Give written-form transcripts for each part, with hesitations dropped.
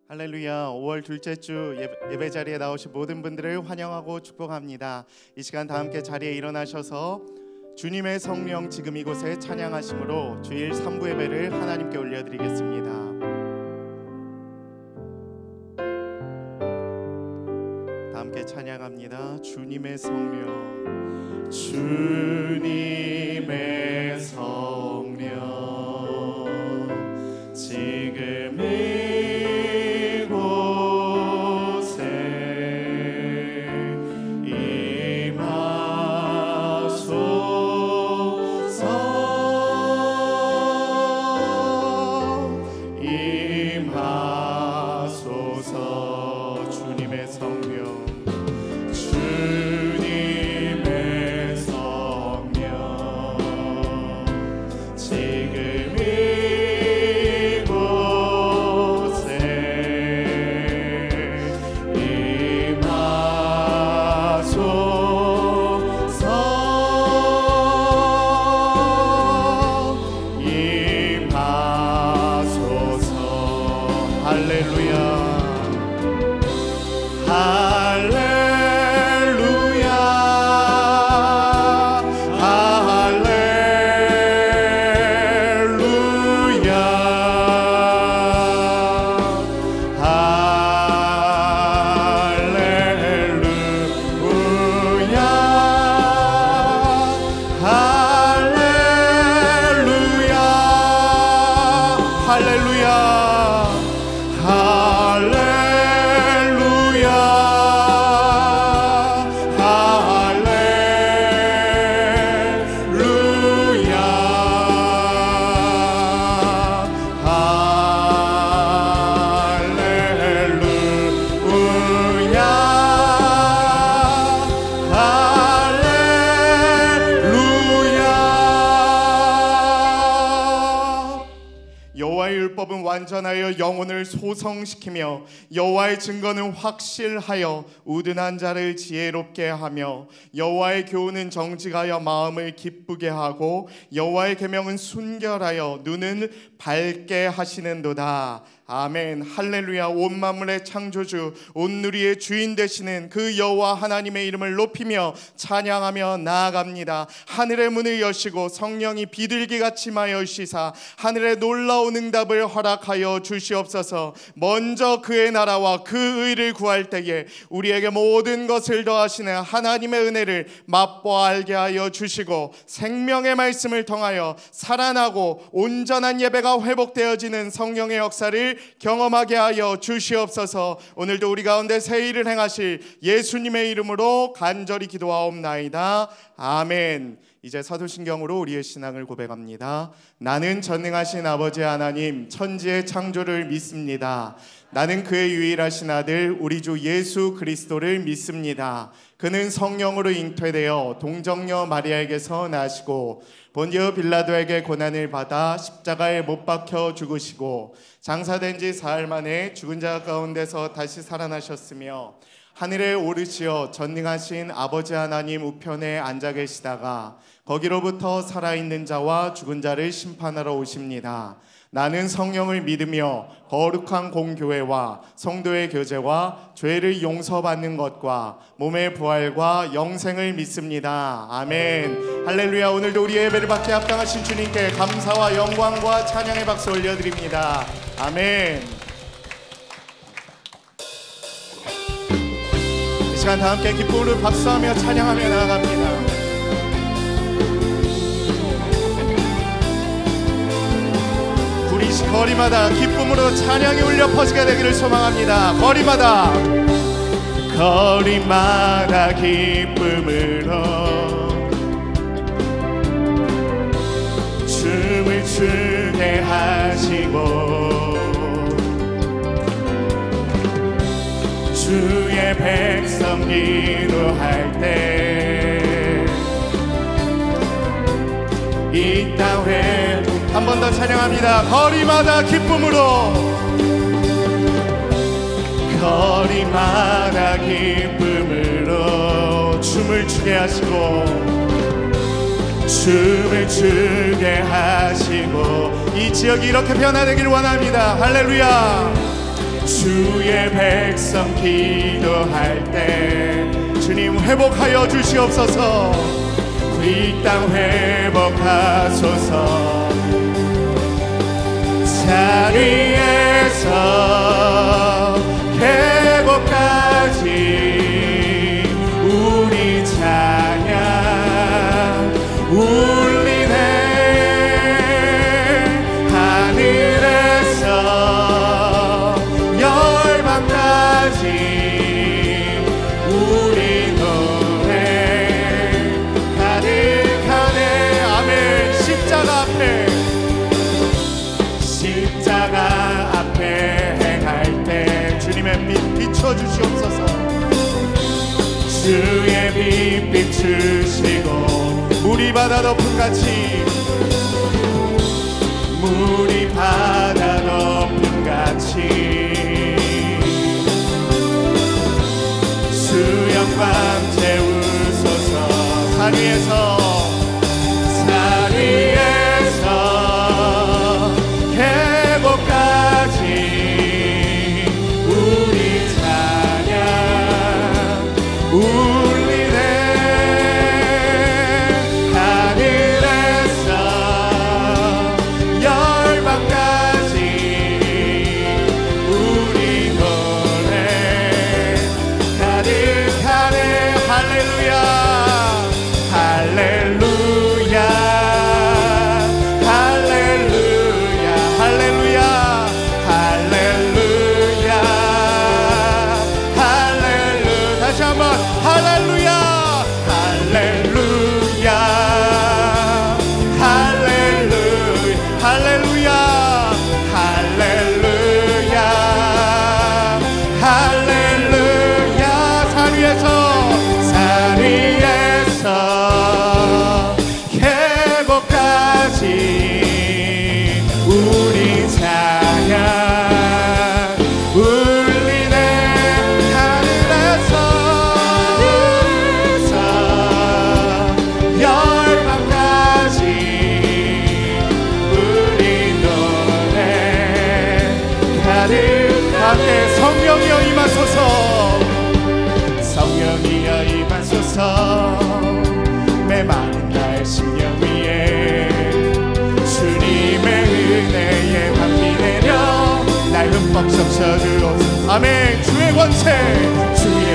할렐루야. 5월 둘째 주 예배 자리에 나오신 모든 분들을 환영하고 축복합니다. 이 시간 다 함께 자리에 일어나셔서 주님의 성령 지금 이곳에 찬양하심으로 주일 3부 예배를 하나님께 올려드리겠습니다. 다 함께 찬양합니다. 주님의 성령, 주님의 성령, 지금 완전하여 영혼을 소성시키며 여호와의 증거는 확실하여 우둔한 자를 지혜롭게 하며 여호와의 교훈은 정직하여 마음을 기쁘게 하고 여호와의 계명은 순결하여 눈은 밝게 하시는도다. 아멘. 할렐루야. 온 만물의 창조주, 온 누리의 주인 되시는 그 여호와 하나님의 이름을 높이며 찬양하며 나아갑니다. 하늘의 문을 여시고 성령이 비둘기같이 마여시사 하늘의 놀라운 응답을 허락하여 주시옵소서. 먼저 그의 나라와 그 의를 구할 때에 우리에게 모든 것을 더하시는 하나님의 은혜를 맛보아 알게 하여 주시고 생명의 말씀을 통하여 살아나고 온전한 예배가 회복되어지는 성령의 역사를 경험하게 하여 주시옵소서. 오늘도 우리 가운데 새 일을 행하실 예수님의 이름으로 간절히 기도하옵나이다. 아멘. 이제 사도신경으로 우리의 신앙을 고백합니다. 나는 전능하신 아버지 하나님 천지의 창조를 믿습니다. 나는 그의 유일하신 아들 우리 주 예수 그리스도를 믿습니다. 그는 성령으로 잉태되어 동정녀 마리아에게서 나시고 본디오 빌라도에게 고난을 받아 십자가에 못 박혀 죽으시고 장사된 지 사흘 만에 죽은 자 가운데서 다시 살아나셨으며 하늘에 오르시어 전능하신 아버지 하나님 우편에 앉아 계시다가 거기로부터 살아있는 자와 죽은 자를 심판하러 오십니다. 나는 성령을 믿으며 거룩한 공교회와 성도의 교제와 죄를 용서받는 것과 몸의 부활과 영생을 믿습니다. 아멘. 할렐루야. 오늘도 우리의 예배를 받게 합당하신 주님께 감사와 영광과 찬양의 박수 올려드립니다. 아멘. 이 시간 다 함께 기쁨으로 박수하며 찬양하며 나아갑니다. 거리마다 기쁨으로 찬양이 울려 퍼지게 되기를 소망합니다. 거리마다 기쁨으로 춤을 추게 하시고 주의 백성 기도할 때 이 땅 회복 한 번 더 찬양합니다. 거리마다 기쁨으로 춤을 추게 하시고 춤을 추게 하시고 이 지역이 이렇게 변화되길 원합니다. 할렐루야. 주의 백성 기도할 때 주님 회복하여 주시옵소서. 이 땅 회복하소서. 자리에서 회복까지 우리 찬양 울리네. 하늘에서 열방까지 우리 노래 가득하네. 아멘. 십자가 앞에 행할 때 주님의 빛 비춰주시옵소서. 주의 빛 비추시고 물이 바다 덮음같이 물이 바다 덮음같이 수영광 채우소서. 산 위에서 회복까지 우리 찬양 울리네. 하늘에서 열방까지 우리 노래 가득하네. 할렐루야 할렐루야 할렐루야 할렐루야 할렐루야 할렐루야. 다시 한번 할렐루야 할렐루야 할렐루야 할렐루야 할렐루야 할렐루야. 산 위에서 회복까지 우리 찬양 울리네. 하늘에서 열방까지 우리 노래 가득하게. 성령이여 임하소서. 성령이여 임하소서. 메마른 나의 심령 위에 주님의 은혜에 밤비 내려 날 흠뻑 적셔주옵소서. 아멘. 주의 권세 주의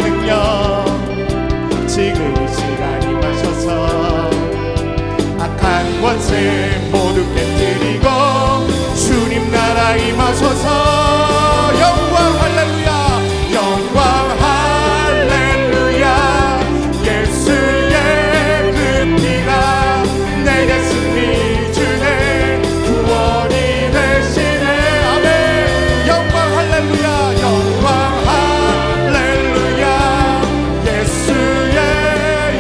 능력 지금 이 시간 임하셔서 악한 권세 모두 깨뜨리고 주님 나라 임하소서. 영광 할렐루야 영광 할렐루야. 예수의 그 피가 내게 승리 주네. 구원이 되시네. 아멘. 영광 할렐루야 영광 할렐루야. 예수의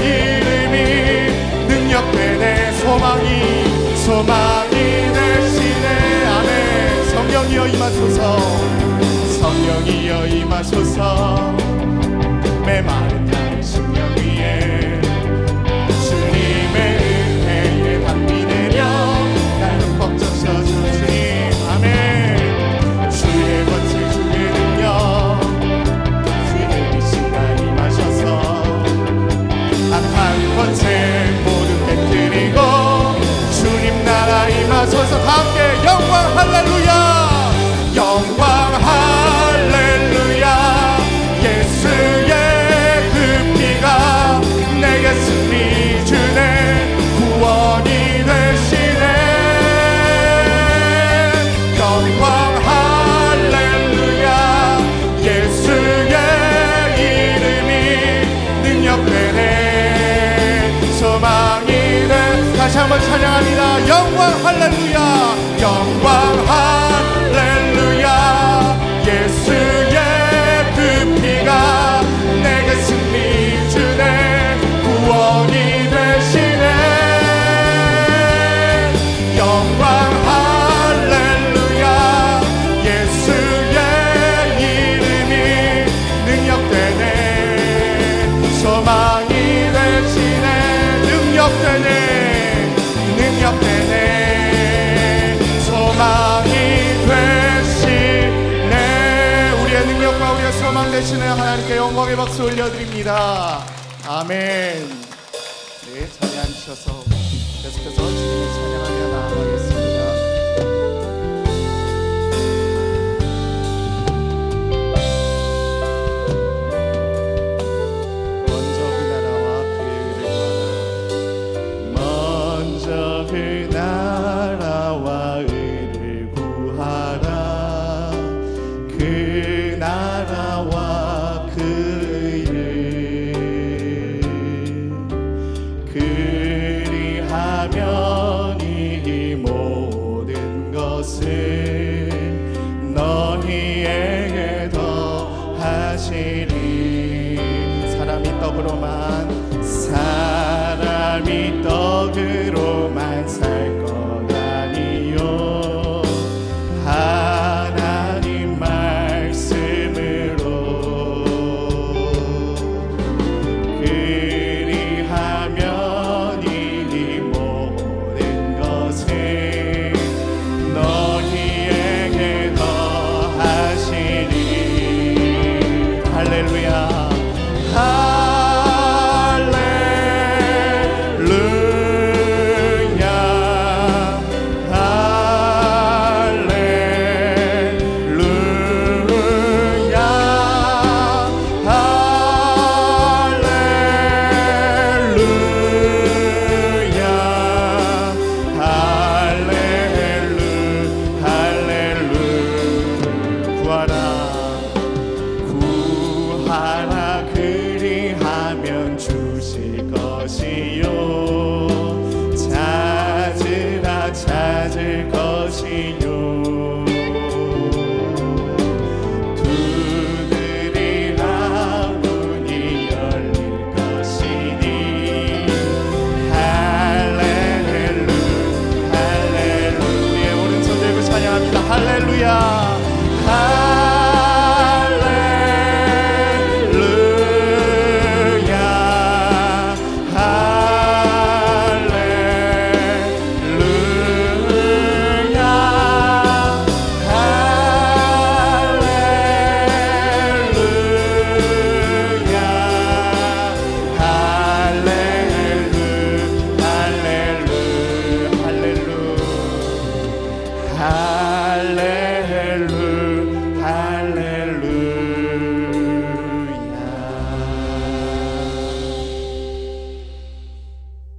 이름이 능력되네. 소망이 되시네. 아멘. 성령이여 임하소서. 성령이여 임하소서. 메마른 나의 심령 위에 주님의 은혜에 밤비 내려 날 흠뻑 적셔주 주님. 아멘. 주의 권세 주의 능력 주의 이 시간 임하셔서 악한 권세 모두 깨뜨리고 주님 나라 임하소서. 다 함께 영광 할렐루야 영광 할렐루야. 예수의 그 피가 내게 승리 주네. 구원이 되시네. 영광 할렐루야. 예수의 이름이 능력되네. 소망이 돼. 다시 한번 찬양합니다. 영광 할렐루야 영광 할렐루야. 예수의 그 피가 내게 승리 주네. 구원이 되시네. 영광 할렐루야. 예수의 이름이 능력되네. 소망이 되시네. 능력되네. 영광의 박수 올려드립니다. 아멘. 네, 자리 앉으셔서 계속해서 주님을 찬양하며 나아가겠습니다. 사람이 떡으로만 살 것 아니요 하나님 말씀으로 그리하면 이 모든 것을 너희에게 더하시리. 할렐루야.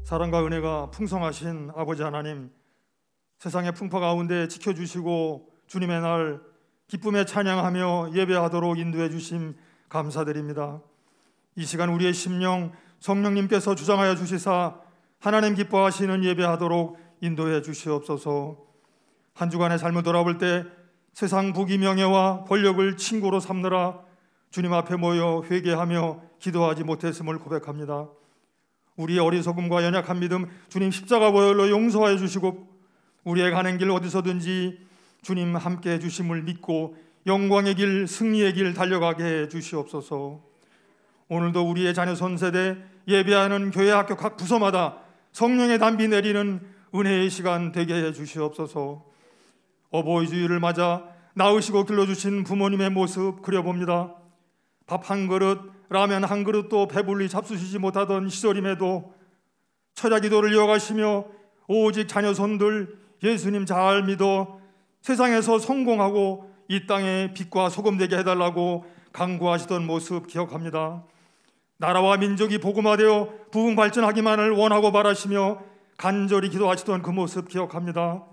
사랑과 은혜가 풍성하신 아버지 하나님, 세상의 풍파 가운데 지켜주시고 주님의 날 기쁨에 찬양하며 예배하도록 인도해 주심 감사드립니다. 이 시간 우리의 심령 성령님께서 주장하여 주시사 하나님 기뻐하시는 예배하도록 인도해 주시옵소서. 한 주간의 삶을 돌아볼 때 세상 부귀 명예와 권력을 친구로 삼느라 주님 앞에 모여 회개하며 기도하지 못했음을 고백합니다. 우리의 어리석음과 연약한 믿음 주님 십자가 보혈로 용서하여 주시고 우리의 가는 길 어디서든지 주님 함께 해주심을 믿고 영광의 길, 승리의 길 달려가게 해 주시옵소서. 오늘도 우리의 자녀 선세대 예배하는 교회 학교 각 부서마다 성령의 담비 내리는 은혜의 시간 되게 해 주시옵소서. 어버이 주일을 맞아 낳으시고 길러주신 부모님의 모습 그려봅니다. 밥 한 그릇, 라면 한 그릇도 배불리 잡수시지 못하던 시절임에도 철야 기도를 이어가시며 오직 자녀손들 예수님 잘 믿어 세상에서 성공하고 이 땅에 빛과 소금 되게 해달라고 간구하시던 모습 기억합니다. 나라와 민족이 복음화되어 부흥 발전하기만을 원하고 바라시며 간절히 기도하시던 그 모습 기억합니다.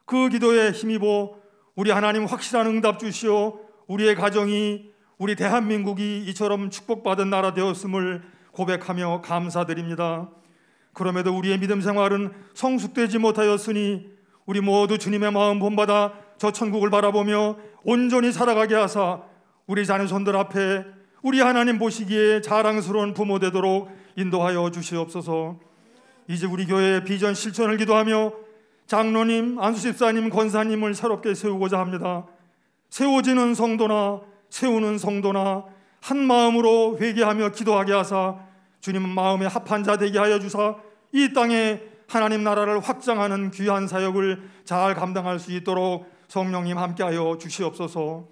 그 기도에 힘입어 우리 하나님 확실한 응답 주시어 우리의 가정이, 우리 대한민국이 이처럼 축복받은 나라 되었음을 고백하며 감사드립니다. 그럼에도 우리의 믿음 생활은 성숙되지 못하였으니 우리 모두 주님의 마음 본받아 저 천국을 바라보며 온전히 살아가게 하사 우리 자녀손들 앞에 우리 하나님 보시기에 자랑스러운 부모 되도록 인도하여 주시옵소서. 이제 우리 교회의 비전 실천을 기도하며 장로님, 안수집사님, 권사님을 새롭게 세우고자 합니다. 세워지는 성도나 세우는 성도나 한 마음으로 회개하며 기도하게 하사 주님 마음에 합한 자 되게 하여 주사 이 땅에 하나님 나라를 확장하는 귀한 사역을 잘 감당할 수 있도록 성령님 함께하여 주시옵소서.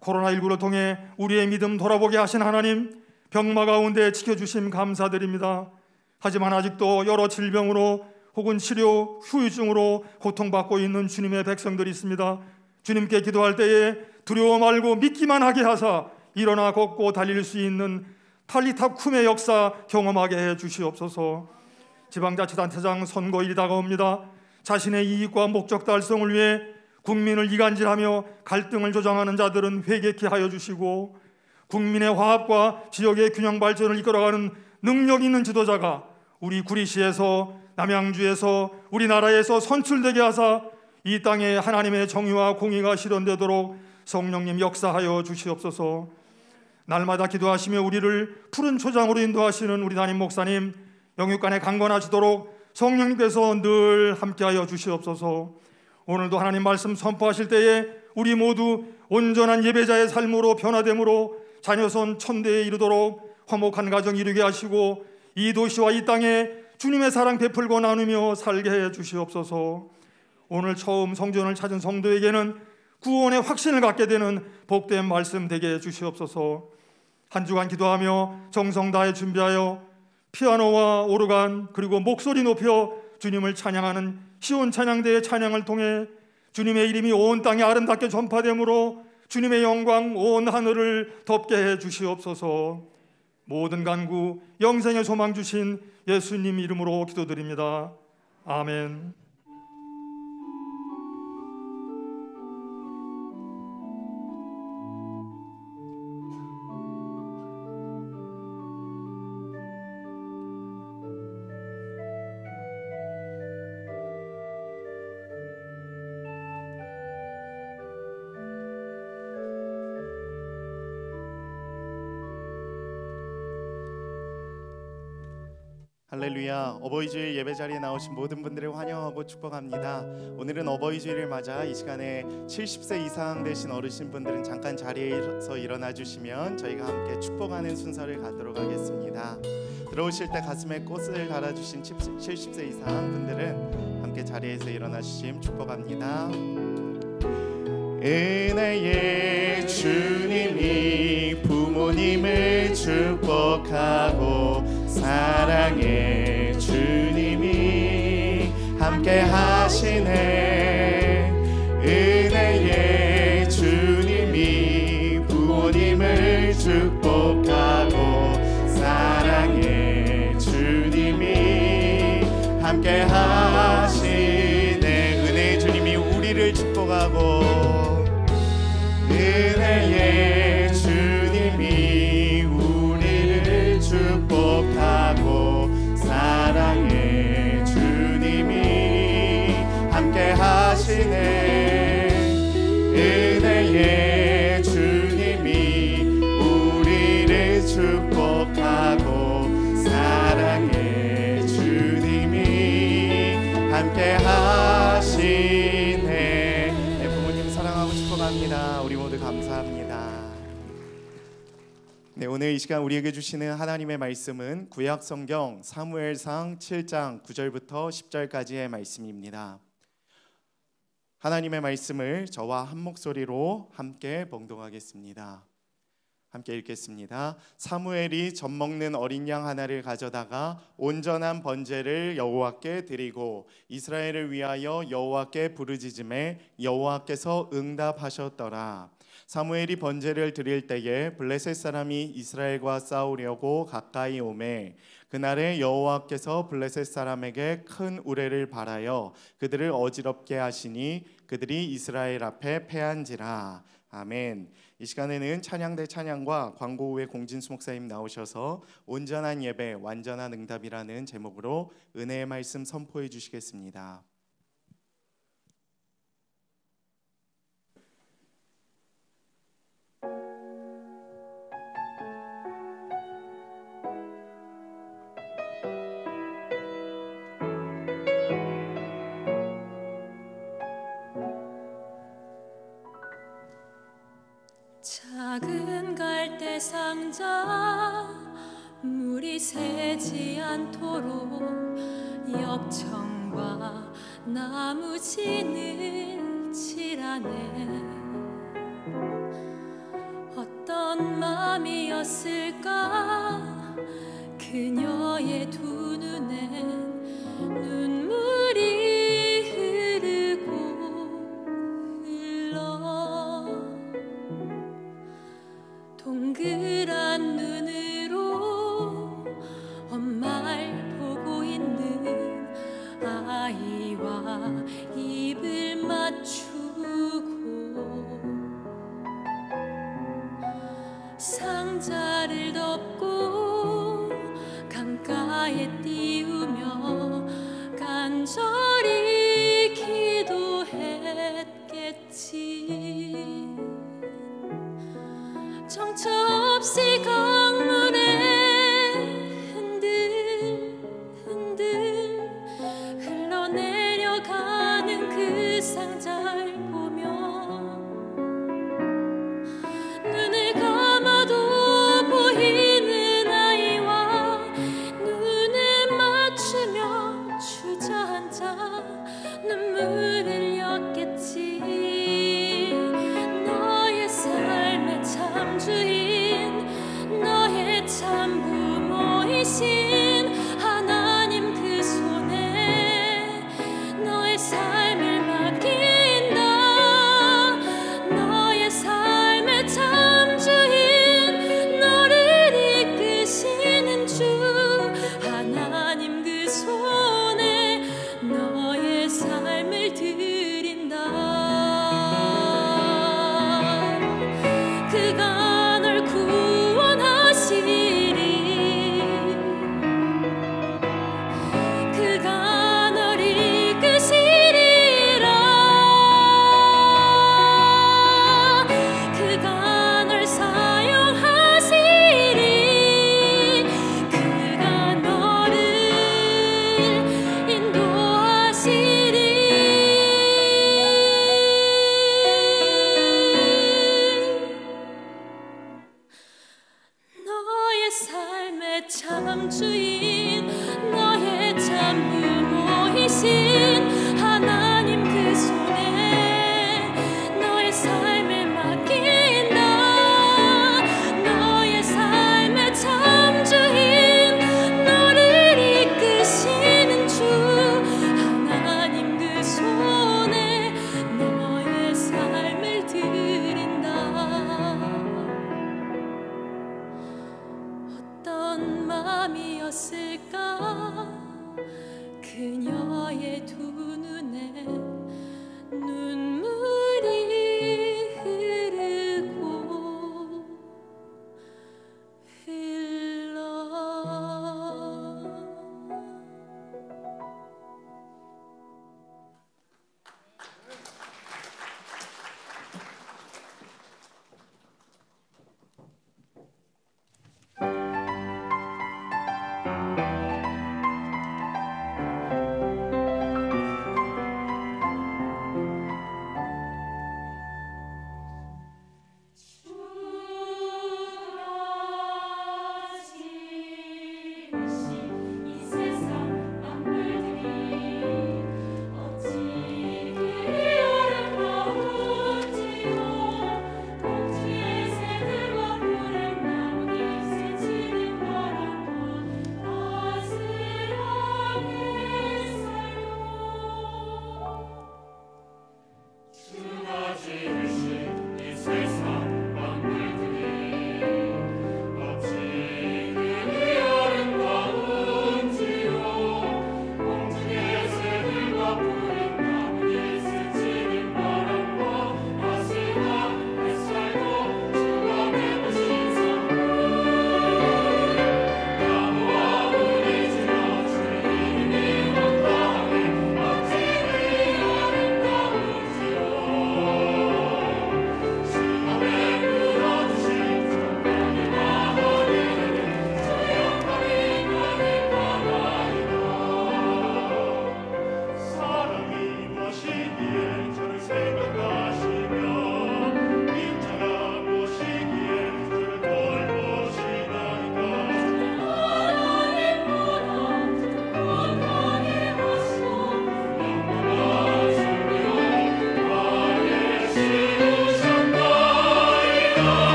코로나19를 통해 우리의 믿음 돌아보게 하신 하나님, 병마 가운데 지켜주심 감사드립니다. 하지만 아직도 여러 질병으로 혹은 치료 후유증으로 고통받고 있는 주님의 백성들이 있습니다. 주님께 기도할 때에 두려워 말고 믿기만 하게 하사 일어나 걷고 달릴 수 있는 탈리타 쿰의 역사 경험하게 해 주시옵소서. 지방자치단체장 선거일이 다가옵니다. 자신의 이익과 목적 달성을 위해 국민을 이간질하며 갈등을 조장하는 자들은 회개케 하여 주시고, 국민의 화합과 지역의 균형 발전을 이끌어가는 능력 있는 지도자가 우리 구리시에서, 남양주에서, 우리나라에서 선출되게 하사 이 땅에 하나님의 정의와 공의가 실현되도록 성령님 역사하여 주시옵소서. 날마다 기도하시며 우리를 푸른 초장으로 인도하시는 우리 담임 목사님, 영육간에 강건하시도록 성령님께서 늘 함께하여 주시옵소서. 오늘도 하나님 말씀 선포하실 때에 우리 모두 온전한 예배자의 삶으로 변화됨으로 자녀손 천대에 이르도록 화목한 가정 이루게 하시고, 이 도시와 이 땅에 주님의 사랑 베풀고 나누며 살게 해 주시옵소서. 오늘 처음 성전을 찾은 성도에게는 구원의 확신을 갖게 되는 복된 말씀 되게 해 주시옵소서. 한 주간 기도하며 정성 다해 준비하여 피아노와 오르간 그리고 목소리 높여 주님을 찬양하는 시온 찬양대의 찬양을 통해 주님의 이름이 온 땅에 아름답게 전파되므로 주님의 영광 온 하늘을 덮게 해 주시옵소서. 모든 간구 영생의 소망 주신 예수님 이름으로 기도드립니다. 아멘. 할렐루야. 어버이주일 예배자리에 나오신 모든 분들을 환영하고 축복합니다. 오늘은 어버이주일을 맞아 이 시간에 70세 이상 되신 어르신분들은 잠깐 자리에서 일어나 주시면 저희가 함께 축복하는 순서를 갖도록 하겠습니다. 들어오실 때 가슴에 꽃을 달아주신 70세 이상 분들은 함께 자리에서 일어나 주심 축복합니다. 은혜의 주님이 부모님을 축복하고 사랑의 주님이 함께 하시네. 은혜의 주님이 부모님을 축복하고 사랑의 주님이 함께 하시네. 은혜의 주님이 우리를 축복하고 은혜의 주님이 우리를 축복하고 사랑의 주님이 함께 하시네. 은혜의 주님이 우리를 축복하고 사랑의 주님이 함께 하시네. 부모님 사랑하고 축복합니다. 우리 모두 감사합니다. 네, 오늘 이 시간 우리에게 주시는 하나님의 말씀은 구약 성경 사무엘상 7장 9절부터 10절까지의 말씀입니다. 하나님의 말씀을 저와 한 목소리로 함께 봉독하겠습니다. 함께 읽겠습니다. 사무엘이 젖먹는 어린 양 하나를 가져다가 온전한 번제를 여호와께 드리고 이스라엘을 위하여 여호와께 부르짖음에 여호와께서 응답하셨더라. 사무엘이 번제를 드릴 때에 블레셋 사람이 이스라엘과 싸우려고 가까이 오매 그날에 여호와께서 블레셋 사람에게 큰 우레를 발하여 그들을 어지럽게 하시니 그들이 이스라엘 앞에 패한지라. 아멘. 이 시간에는 찬양대 찬양과 광고 후에 공진수 목사님 나오셔서 온전한 예배 완전한 응답이라는 제목으로 은혜의 말씀 선포해 주시겠습니다. 작은 갈대 상자 물이 새지 않도록 엽청과 나무 진을 칠하네. 일이었을까? 그녀의 두 눈엔 눈물이 흐르고 흘러 동그란 눈으로 엄마를 보고 있는 아이와 입을 맞추고 상자를 덮고 강가에 띄우며 간절히 기도했겠지. 정처 없이 강물에 흔들흔들 흘러내려가는 그 상자를 보며 눈을 감아도 보이는 아이와 눈을 맞추며 주저앉아 눈물을 흘렸겠지. 너의 삶의 참 주인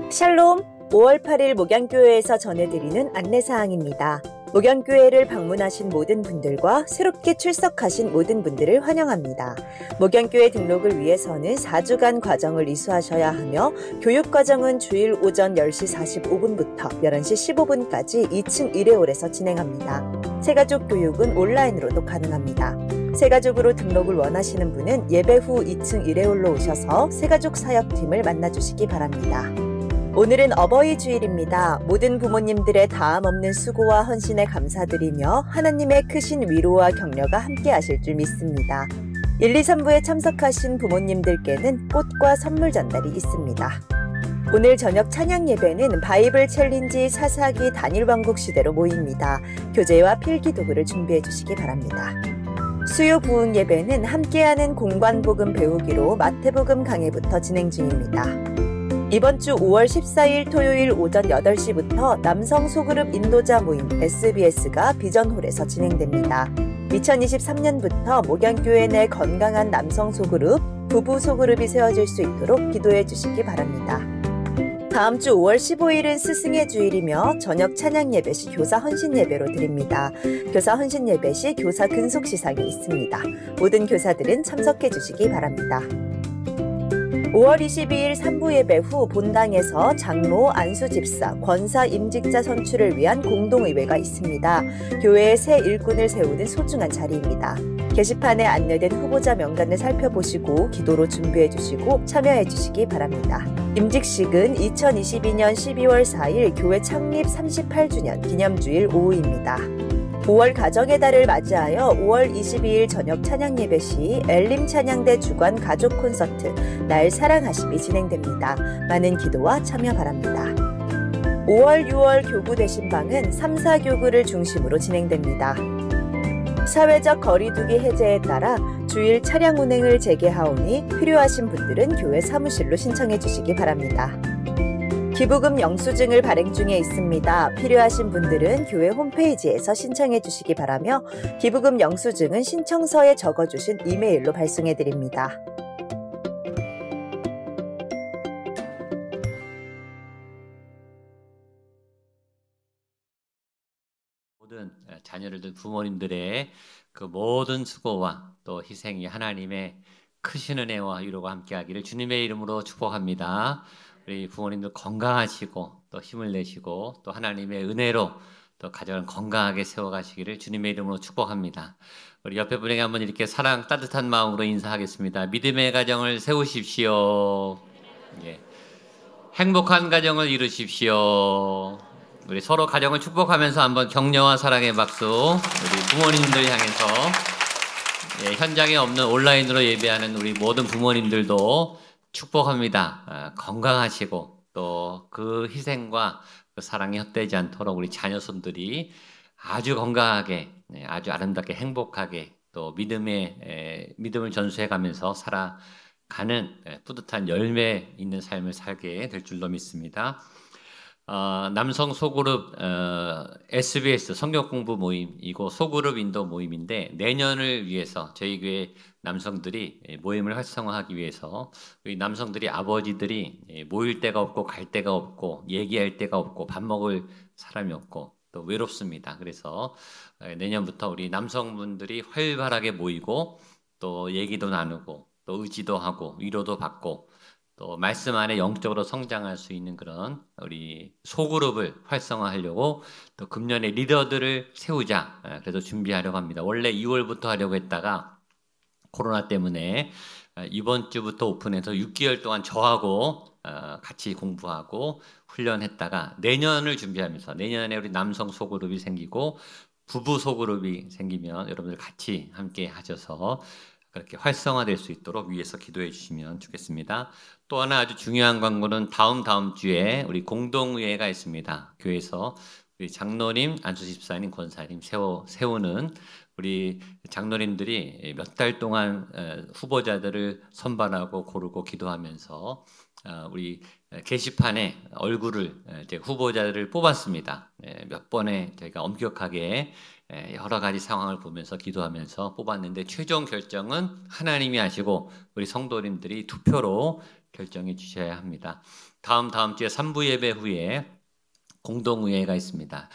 샬롬, 5월 8일 목양교회에서 전해드리는 안내사항입니다. 목양교회를 방문하신 모든 분들과 새롭게 출석하신 모든 분들을 환영합니다. 목양교회 등록을 위해서는 4주간 과정을 이수하셔야 하며 교육과정은 주일 오전 10시 45분부터 11시 15분까지 2층 1회홀에서 진행합니다. 새가족 교육은 온라인으로도 가능합니다. 새가족으로 등록을 원하시는 분은 예배 후 2층 1회홀로 오셔서 새가족 사역팀을 만나주시기 바랍니다. 오늘은 어버이 주일입니다. 모든 부모님들의 다함 없는 수고와 헌신에 감사드리며 하나님의 크신 위로와 격려가 함께 하실 줄 믿습니다. 1, 2, 3부에 참석하신 부모님들께는 꽃과 선물 전달이 있습니다. 오늘 저녁 찬양 예배는 바이블 챌린지 사사기 단일왕국 시대로 모입니다. 교재와 필기 도구를 준비해 주시기 바랍니다. 수요 부흥 예배는 함께하는 공관복음 배우기로 마태복음 강해부터 진행 중입니다. 이번 주 5월 14일 토요일 오전 8시부터 남성 소그룹 인도자 모임 SBS가 비전홀에서 진행됩니다. 2023년부터 목양교회 내 건강한 남성 소그룹, 부부 소그룹이 세워질 수 있도록 기도해 주시기 바랍니다. 다음 주 5월 15일은 스승의 주일이며 저녁 찬양 예배 시 교사 헌신 예배로 드립니다. 교사 헌신 예배 시 교사 근속 시상이 있습니다. 모든 교사들은 참석해 주시기 바랍니다. 5월 22일 3부 예배 후 본당에서 장로, 안수집사, 권사 임직자 선출을 위한 공동의회가 있습니다. 교회의 새 일꾼을 세우는 소중한 자리입니다. 게시판에 안내된 후보자 명단을 살펴보시고 기도로 준비해 주시고 참여해 주시기 바랍니다. 임직식은 2022년 12월 4일 교회 창립 38주년 기념주일 오후입니다. 5월 가정의 달을 맞이하여 5월 22일 저녁 찬양 예배 시 엘림 찬양대 주관 가족 콘서트 날 사랑하심이 진행됩니다. 많은 기도와 참여 바랍니다. 5월 6월 교구 대신방은 3, 4교구를 중심으로 진행됩니다. 사회적 거리두기 해제에 따라 주일 차량 운행을 재개하오니 필요하신 분들은 교회 사무실로 신청해 주시기 바랍니다. 기부금 영수증을 발행 중에 있습니다. 필요하신 분들은 교회 홈페이지에서 신청해 주시기 바라며 기부금 영수증은 신청서에 적어주신 이메일로 발송해 드립니다. 모든 자녀를 둔 부모님들의 그 모든 수고와 또 희생이 하나님의 크신 은혜와 위로가 함께하기를 주님의 이름으로 축복합니다. 우리 부모님들 건강하시고 또 힘을 내시고 또 하나님의 은혜로 또 가정을 건강하게 세워가시기를 주님의 이름으로 축복합니다. 우리 옆에 분에게 한번 이렇게 사랑 따뜻한 마음으로 인사하겠습니다. 믿음의 가정을 세우십시오. 예. 행복한 가정을 이루십시오. 우리 서로 가정을 축복하면서 한번 격려와 사랑의 박수 우리 부모님들 향해서 예, 현장에 없는 온라인으로 예배하는 우리 모든 부모님들도 축복합니다. 건강하시고 또 그 희생과 그 사랑이 헛되지 않도록 우리 자녀손들이 아주 건강하게 아주 아름답게 행복하게 또 믿음을 전수해가면서 살아가는 뿌듯한 열매 있는 삶을 살게 될 줄로 믿습니다. 남성 소그룹 SBS 성경공부 모임 이거 소그룹 인도 모임인데 내년을 위해서 저희 교회 남성들이 모임을 활성화하기 위해서 우리 남성들이 아버지들이 모일 데가 없고 갈 데가 없고 얘기할 데가 없고 밥 먹을 사람이 없고 또 외롭습니다. 그래서 내년부터 우리 남성분들이 활발하게 모이고 또 얘기도 나누고 또 의지도 하고 위로도 받고 또 말씀 안에 영적으로 성장할 수 있는 그런 우리 소그룹을 활성화하려고 또 금년에 리더들을 세우자 그래서 준비하려고 합니다. 원래 2월부터 하려고 했다가 코로나 때문에 이번 주부터 오픈해서 6개월 동안 저하고 같이 공부하고 훈련했다가 내년을 준비하면서 내년에 우리 남성 소그룹이 생기고 부부 소그룹이 생기면 여러분들 같이 함께 하셔서 그렇게 활성화될 수 있도록 위해서 기도해 주시면 좋겠습니다. 또 하나 아주 중요한 광고는 다음 주에 우리 공동의회가 있습니다. 교회에서 우리 장로님, 안수집사님, 권사님 세우는 우리 장로님들이 몇 달 동안 후보자들을 선발하고 고르고 기도하면서 우리 게시판에 얼굴을 이제 후보자들을 뽑았습니다. 몇 번에 저희가 엄격하게 여러 가지 상황을 보면서 기도하면서 뽑았는데 최종 결정은 하나님이 하시고 우리 성도님들이 투표로 결정해 주셔야 합니다. 다음 주에 3부 예배 후에 공동의회가 있습니다.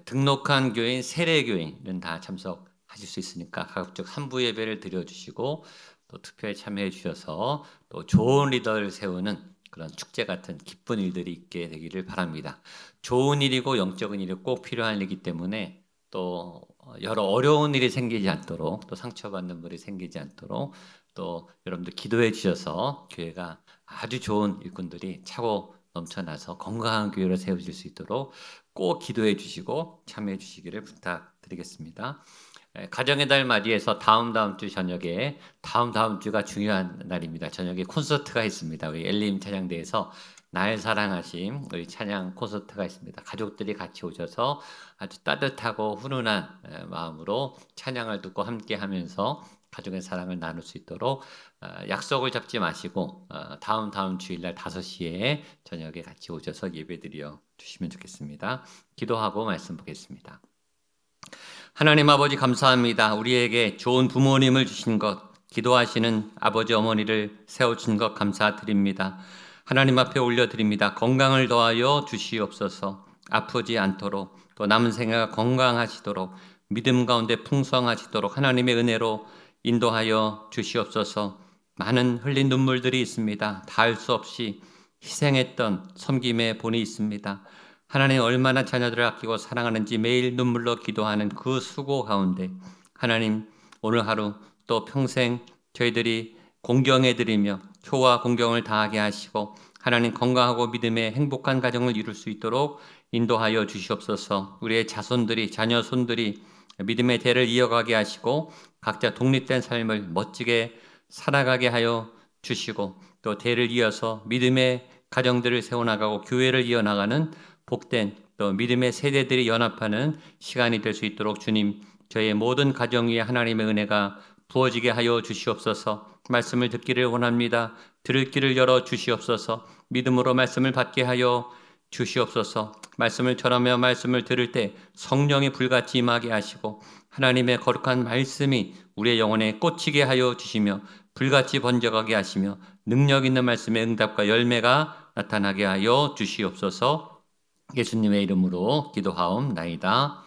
등록한 교인, 세례교인은 다 참석하실 수 있으니까 가급적 3부 예배를 드려주시고 또 투표에 참여해 주셔서 또 좋은 리더를 세우는 그런 축제 같은 기쁜 일들이 있게 되기를 바랍니다. 좋은 일이고 영적인 일이 꼭 필요한 일이기 때문에 또 여러 어려운 일이 생기지 않도록 또 상처받는 일이 생기지 않도록 또 여러분들 기도해 주셔서 교회가 아주 좋은 일꾼들이 차고 넘쳐나서 건강한 교회로 세워질 수 있도록 꼭 기도해 주시고 참여해 주시기를 부탁드리겠습니다. 가정의 달 맞이해서 다음 주 저녁에 다음 주가 중요한 날입니다. 저녁에 콘서트가 있습니다. 우리 엘림 찬양대에서 날 사랑하심 우리 찬양 콘서트가 있습니다. 가족들이 같이 오셔서 아주 따뜻하고 훈훈한 마음으로 찬양을 듣고 함께 하면서 가족의 사랑을 나눌 수 있도록 약속을 잡지 마시고 다음 주일날 5시에 저녁에 같이 오셔서 예배드려 주시면 좋겠습니다. 기도하고 말씀 보겠습니다. 하나님 아버지 감사합니다. 우리에게 좋은 부모님을 주신 것, 기도하시는 아버지 어머니를 세워준 것 감사드립니다. 하나님 앞에 올려드립니다. 건강을 더하여 주시옵소서. 아프지 않도록 또 남은 생애가 건강하시도록 믿음 가운데 풍성하시도록 하나님의 은혜로 인도하여 주시옵소서. 많은 흘린 눈물들이 있습니다. 다할 수 없이 희생했던 섬김의 본이 있습니다. 하나님 얼마나 자녀들을 아끼고 사랑하는지 매일 눈물로 기도하는 그 수고 가운데 하나님 오늘 하루 또 평생 저희들이 공경해드리며 효와 공경을 다하게 하시고 하나님 건강하고 믿음의 행복한 가정을 이룰 수 있도록 인도하여 주시옵소서. 우리의 자손들이 자녀 손들이 믿음의 대를 이어가게 하시고 각자 독립된 삶을 멋지게 살아가게 하여 주시고 또 대를 이어서 믿음의 가정들을 세워나가고 교회를 이어나가는 복된 또 믿음의 세대들이 연합하는 시간이 될 수 있도록 주님 저희의 모든 가정 위에 하나님의 은혜가 부어지게 하여 주시옵소서. 말씀을 듣기를 원합니다. 들을 길을 열어 주시옵소서. 믿음으로 말씀을 받게 하여 주시옵소서. 말씀을 전하며 말씀을 들을 때 성령이 불같이 임하게 하시고 하나님의 거룩한 말씀이 우리의 영혼에 꽂히게 하여 주시며 불같이 번져가게 하시며 능력 있는 말씀의 응답과 열매가 나타나게 하여 주시옵소서. 예수님의 이름으로 기도하옵나이다.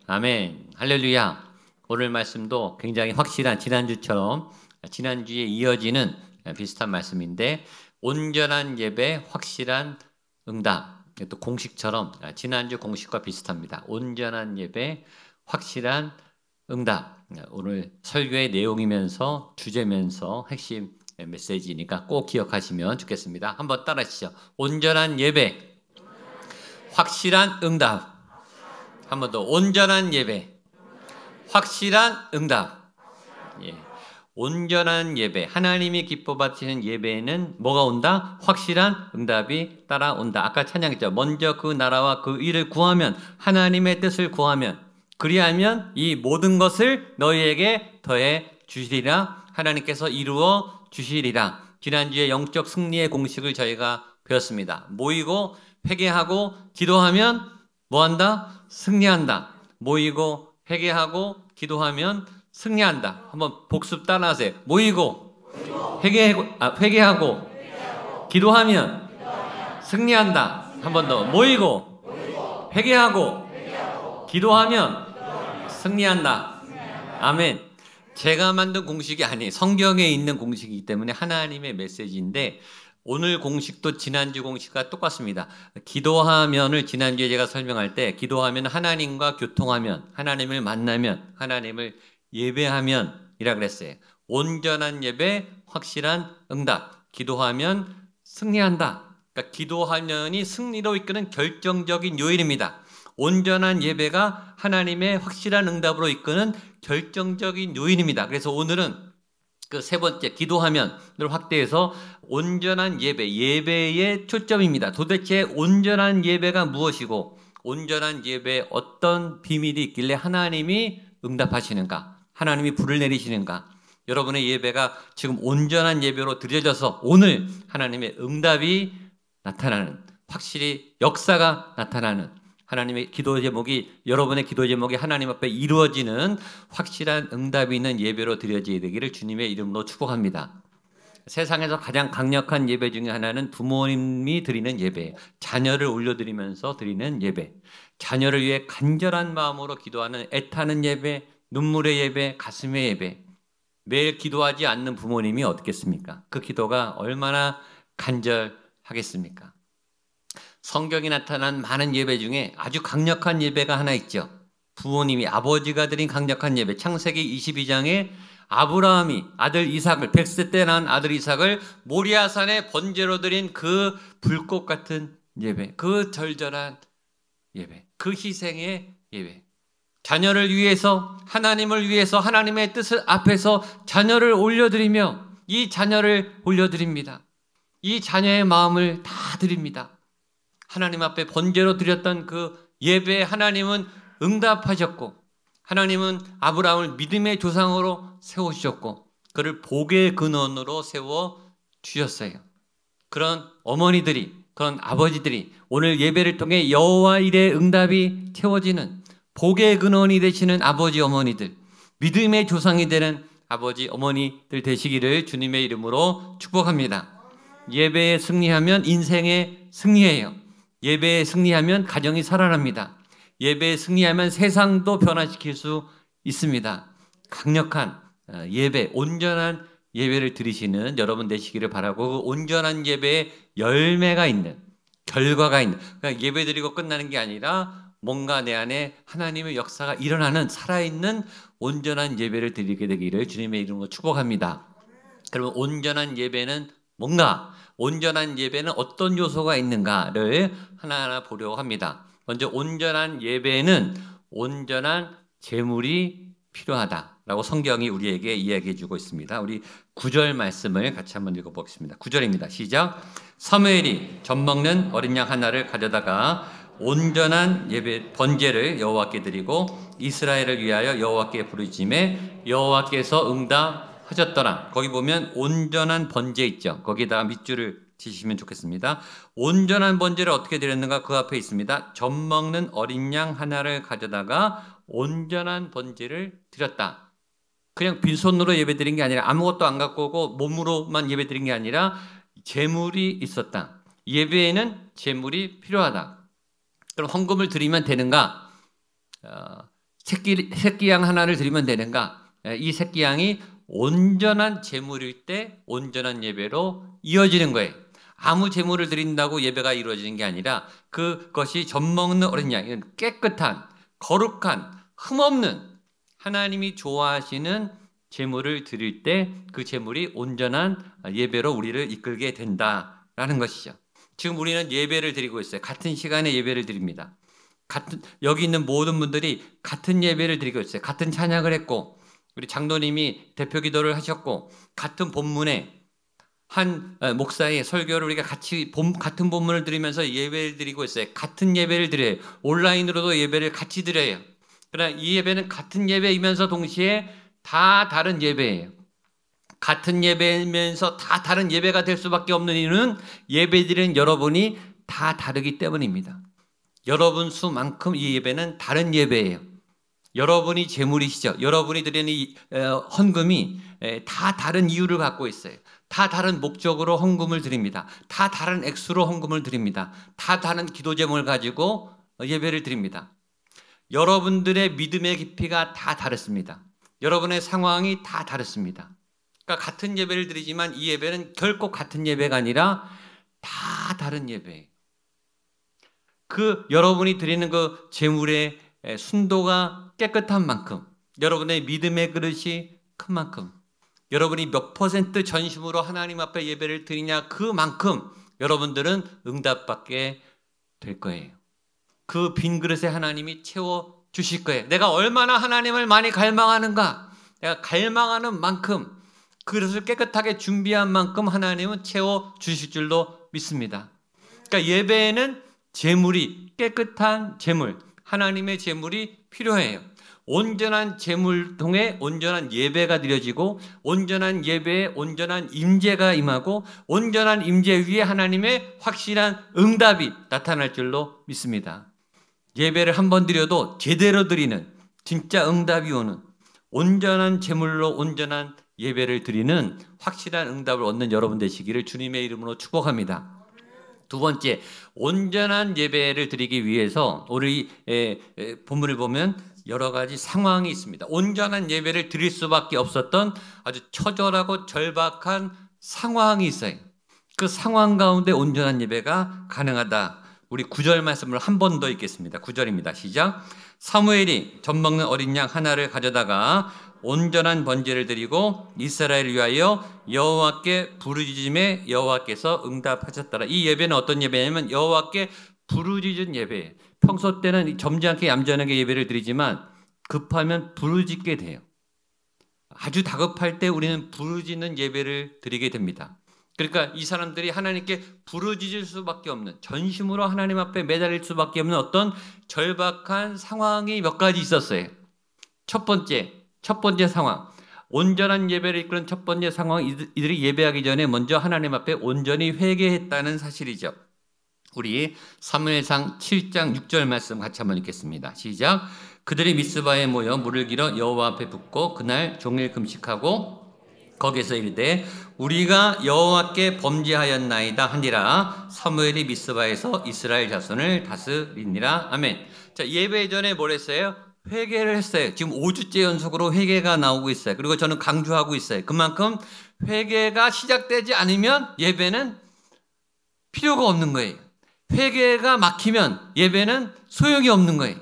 아멘. 할렐루야. 오늘 말씀도 굉장히 확실한 지난주처럼 지난주에 이어지는 비슷한 말씀인데 온전한 예배, 확실한 응답. 또 공식처럼 지난주 공식과 비슷합니다. 온전한 예배, 확실한 응답. 오늘 설교의 내용이면서 주제면서 핵심 메시지니까 꼭 기억하시면 좋겠습니다. 한번 따라하시죠. 온전한 예배, 확실한 응답. 한 번 더. 온전한 예배, 확실한 응답. 예. 온전한 예배, 하나님이 기뻐 받으시는 예배에는 뭐가 온다? 확실한 응답이 따라온다. 아까 찬양했죠. 먼저 그 나라와 그 일을 구하면, 하나님의 뜻을 구하면, 그리하면 이 모든 것을 너희에게 더해 주시리라. 하나님께서 이루어 주시리라. 지난주에 영적 승리의 공식을 저희가 배웠습니다. 모이고 회개하고 기도하면 뭐한다? 승리한다. 모이고 회개하고 기도하면 승리한다. 한번 복습 따라하세요. 모이고 회개하고 기도하면 승리한다. 한 번 더. 모이고 회개하고 기도하면 승리한다. 아멘. 제가 만든 공식이 아니에요. 성경에 있는 공식이기 때문에 하나님의 메시지인데 오늘 공식도 지난주 공식과 똑같습니다. 기도하면을 지난주에 제가 설명할 때 기도하면 하나님과 교통하면, 하나님을 만나면, 하나님을 예배하면 이라 그랬어요. 온전한 예배, 확실한 응답. 기도하면 승리한다. 그러니까 기도하면이 승리로 이끄는 결정적인 요인입니다. 온전한 예배가 하나님의 확실한 응답으로 이끄는 결정적인 요인입니다. 그래서 오늘은 그 세 번째 기도하면을 확대해서 온전한 예배, 예배의 초점입니다. 도대체 온전한 예배가 무엇이고 온전한 예배에 어떤 비밀이 있길래 하나님이 응답하시는가, 하나님이 불을 내리시는가. 여러분의 예배가 지금 온전한 예배로 드려져서 오늘 하나님의 응답이 나타나는, 확실히 역사가 나타나는, 하나님의 기도 제목이, 여러분의 기도 제목이 하나님 앞에 이루어지는 확실한 응답이 있는 예배로 드려지게 되기를 주님의 이름으로 축복합니다. 세상에서 가장 강력한 예배 중에 하나는 부모님이 드리는 예배예요. 자녀를 올려드리면서 드리는 예배. 자녀를 위해 간절한 마음으로 기도하는 애타는 예배, 눈물의 예배, 가슴의 예배. 매일 기도하지 않는 부모님이 어떻겠습니까? 그 기도가 얼마나 간절하겠습니까? 성경에 나타난 많은 예배 중에 아주 강력한 예배가 하나 있죠. 부모님이, 아버지가 드린 강력한 예배. 창세기 22장에 아브라함이 아들 이삭을, 100세 때 낳은 아들 이삭을 모리아산에 번제로 드린 그 불꽃 같은 예배, 그 절절한 예배, 그 희생의 예배. 자녀를 위해서, 하나님을 위해서 하나님의 뜻을 앞에서 자녀를 올려드리며, 이 자녀를 올려드립니다. 이 자녀의 마음을 다 드립니다. 하나님 앞에 번제로 드렸던 그 예배에 하나님은 응답하셨고, 하나님은 아브라함을 믿음의 조상으로 세우셨고, 그를 복의 근원으로 세워 주셨어요. 그런 어머니들이, 그런 아버지들이 오늘 예배를 통해 여호와 일의 응답이 채워지는 복의 근원이 되시는 아버지 어머니들, 믿음의 조상이 되는 아버지 어머니들 되시기를 주님의 이름으로 축복합니다. 예배에 승리하면 인생에 승리해요. 예배에 승리하면 가정이 살아납니다. 예배에 승리하면 세상도 변화시킬 수 있습니다. 강력한 예배, 온전한 예배를 드리시는 여러분 되시기를 바라고, 그 온전한 예배에 열매가 있는, 결과가 있는, 그러니까 예배 드리고 끝나는 게 아니라 뭔가 내 안에 하나님의 역사가 일어나는 살아있는 온전한 예배를 드리게 되기를 주님의 이름으로 축복합니다. 그러면 온전한 예배는 뭔가, 온전한 예배는 어떤 요소가 있는가를 하나하나 보려고 합니다. 먼저 온전한 예배는 온전한 제물이 필요하다라고 성경이 우리에게 이야기해 주고 있습니다. 우리 9절 말씀을 같이 한번 읽어보겠습니다. 9절입니다. 시작. 사무엘이 젖 먹는 어린 양 하나를 가져다가 온전한 예배 번제를 여호와께 드리고 이스라엘을 위하여 여호와께 부르짖음에 여호와께서 응답하셨더라. 거기 보면 온전한 번제 있죠. 거기다가 밑줄을 치시면 좋겠습니다. 온전한 번제를 어떻게 드렸는가 그 앞에 있습니다. 젖 먹는 어린 양 하나를 가져다가 온전한 번제를 드렸다. 그냥 빈손으로 예배드린 게 아니라, 아무것도 안 갖고 오고 몸으로만 예배드린 게 아니라 제물이 있었다. 예배에는 제물이 필요하다. 그럼 헌금을 드리면 되는가? 새끼 양 하나를 드리면 되는가? 이 새끼 양이 온전한 제물일 때 온전한 예배로 이어지는 거예요. 아무 제물을 드린다고 예배가 이루어지는 게 아니라 그것이 젖 먹는 어린 양, 깨끗한, 거룩한, 흠없는 하나님이 좋아하시는 제물을 드릴 때 그 제물이 온전한 예배로 우리를 이끌게 된다라는 것이죠. 지금 우리는 예배를 드리고 있어요. 같은 시간에 예배를 드립니다. 여기 있는 모든 분들이 같은 예배를 드리고 있어요. 같은 찬양을 했고, 우리 장로님이 대표 기도를 하셨고, 같은 본문에 한 목사의 설교를 우리가 같이 같은 본문을 드리면서 예배를 드리고 있어요. 같은 예배를 드려요. 온라인으로도 예배를 같이 드려요. 그러나 이 예배는 같은 예배이면서 동시에 다 다른 예배예요. 같은 예배이면서 다 다른 예배가 될 수밖에 없는 이유는 예배드리는 여러분이 다 다르기 때문입니다. 여러분 수만큼 이 예배는 다른 예배예요. 여러분이 제물이시죠. 여러분이 드리는 이 헌금이 다 다른 이유를 갖고 있어요. 다 다른 목적으로 헌금을 드립니다. 다 다른 액수로 헌금을 드립니다. 다 다른 기도 제목을 가지고 예배를 드립니다. 여러분들의 믿음의 깊이가 다 다릅니다. 여러분의 상황이 다 다릅니다. 그러니까 같은 예배를 드리지만 이 예배는 결코 같은 예배가 아니라 다 다른 예배예요. 그 여러분이 드리는 그 제물의 순도가 깨끗한 만큼, 여러분의 믿음의 그릇이 큰 만큼, 여러분이 몇 % 전심으로 하나님 앞에 예배를 드리냐 그만큼 여러분들은 응답받게 될 거예요. 그 빈 그릇에 하나님이 채워 주실 거예요. 내가 얼마나 하나님을 많이 갈망하는가, 내가 갈망하는 만큼, 그릇을 깨끗하게 준비한 만큼 하나님은 채워 주실 줄로 믿습니다. 그러니까 예배에는 제물이, 깨끗한 제물, 하나님의 제물이 필요해요. 온전한 제물 통해 온전한 예배가 드려지고, 온전한 예배에 온전한 임재가 임하고, 온전한 임재 위에 하나님의 확실한 응답이 나타날 줄로 믿습니다. 예배를 한 번 드려도 제대로 드리는 진짜 응답이 오는 온전한 제물로 온전한 예배를 드리는 확실한 응답을 얻는 여러분 되시기를 주님의 이름으로 축복합니다. 두 번째, 온전한 예배를 드리기 위해서 우리 본문을 보면 여러 가지 상황이 있습니다. 온전한 예배를 드릴 수밖에 없었던 아주 처절하고 절박한 상황이 있어요. 그 상황 가운데 온전한 예배가 가능하다. 우리 9절 말씀을 한 번 더 읽겠습니다. 9절입니다. 시작. 사무엘이 젖 먹는 어린 양 하나를 가져다가 온전한 번제를 드리고 이스라엘을 위하여 여호와께 부르짖음에 여호와께서 응답하셨더라. 이 예배는 어떤 예배냐면 여호와께 부르짖은 예배예요. 평소 때는 점잖게 얌전하게 예배를 드리지만 급하면 부르짖게 돼요. 아주 다급할 때 우리는 부르짖는 예배를 드리게 됩니다. 그러니까 이 사람들이 하나님께 부르짖을 수밖에 없는, 전심으로 하나님 앞에 매달릴 수밖에 없는 어떤 절박한 상황이 몇 가지 있었어요. 첫 번째 상황, 온전한 예배를 이끄는 첫 번째 상황, 이들이 예배하기 전에 먼저 하나님 앞에 온전히 회개했다는 사실이죠. 우리 사무엘상 7장 6절 말씀 같이 한번 읽겠습니다. 시작. 그들이 미스바에 모여 물을 길어 여호와 앞에 붓고 그날 종일 금식하고 거기서 이르되 우리가 여호와께 범죄하였나이다 하니라. 사무엘이 미스바에서 이스라엘 자손을 다스리니라. 아멘. 자, 예배 전에 뭘 했어요? 회개를 했어요. 지금 5주째 연속으로 회개가 나오고 있어요. 그리고 저는 강조하고 있어요. 그만큼 회개가 시작되지 않으면 예배는 필요가 없는 거예요. 회개가 막히면 예배는 소용이 없는 거예요.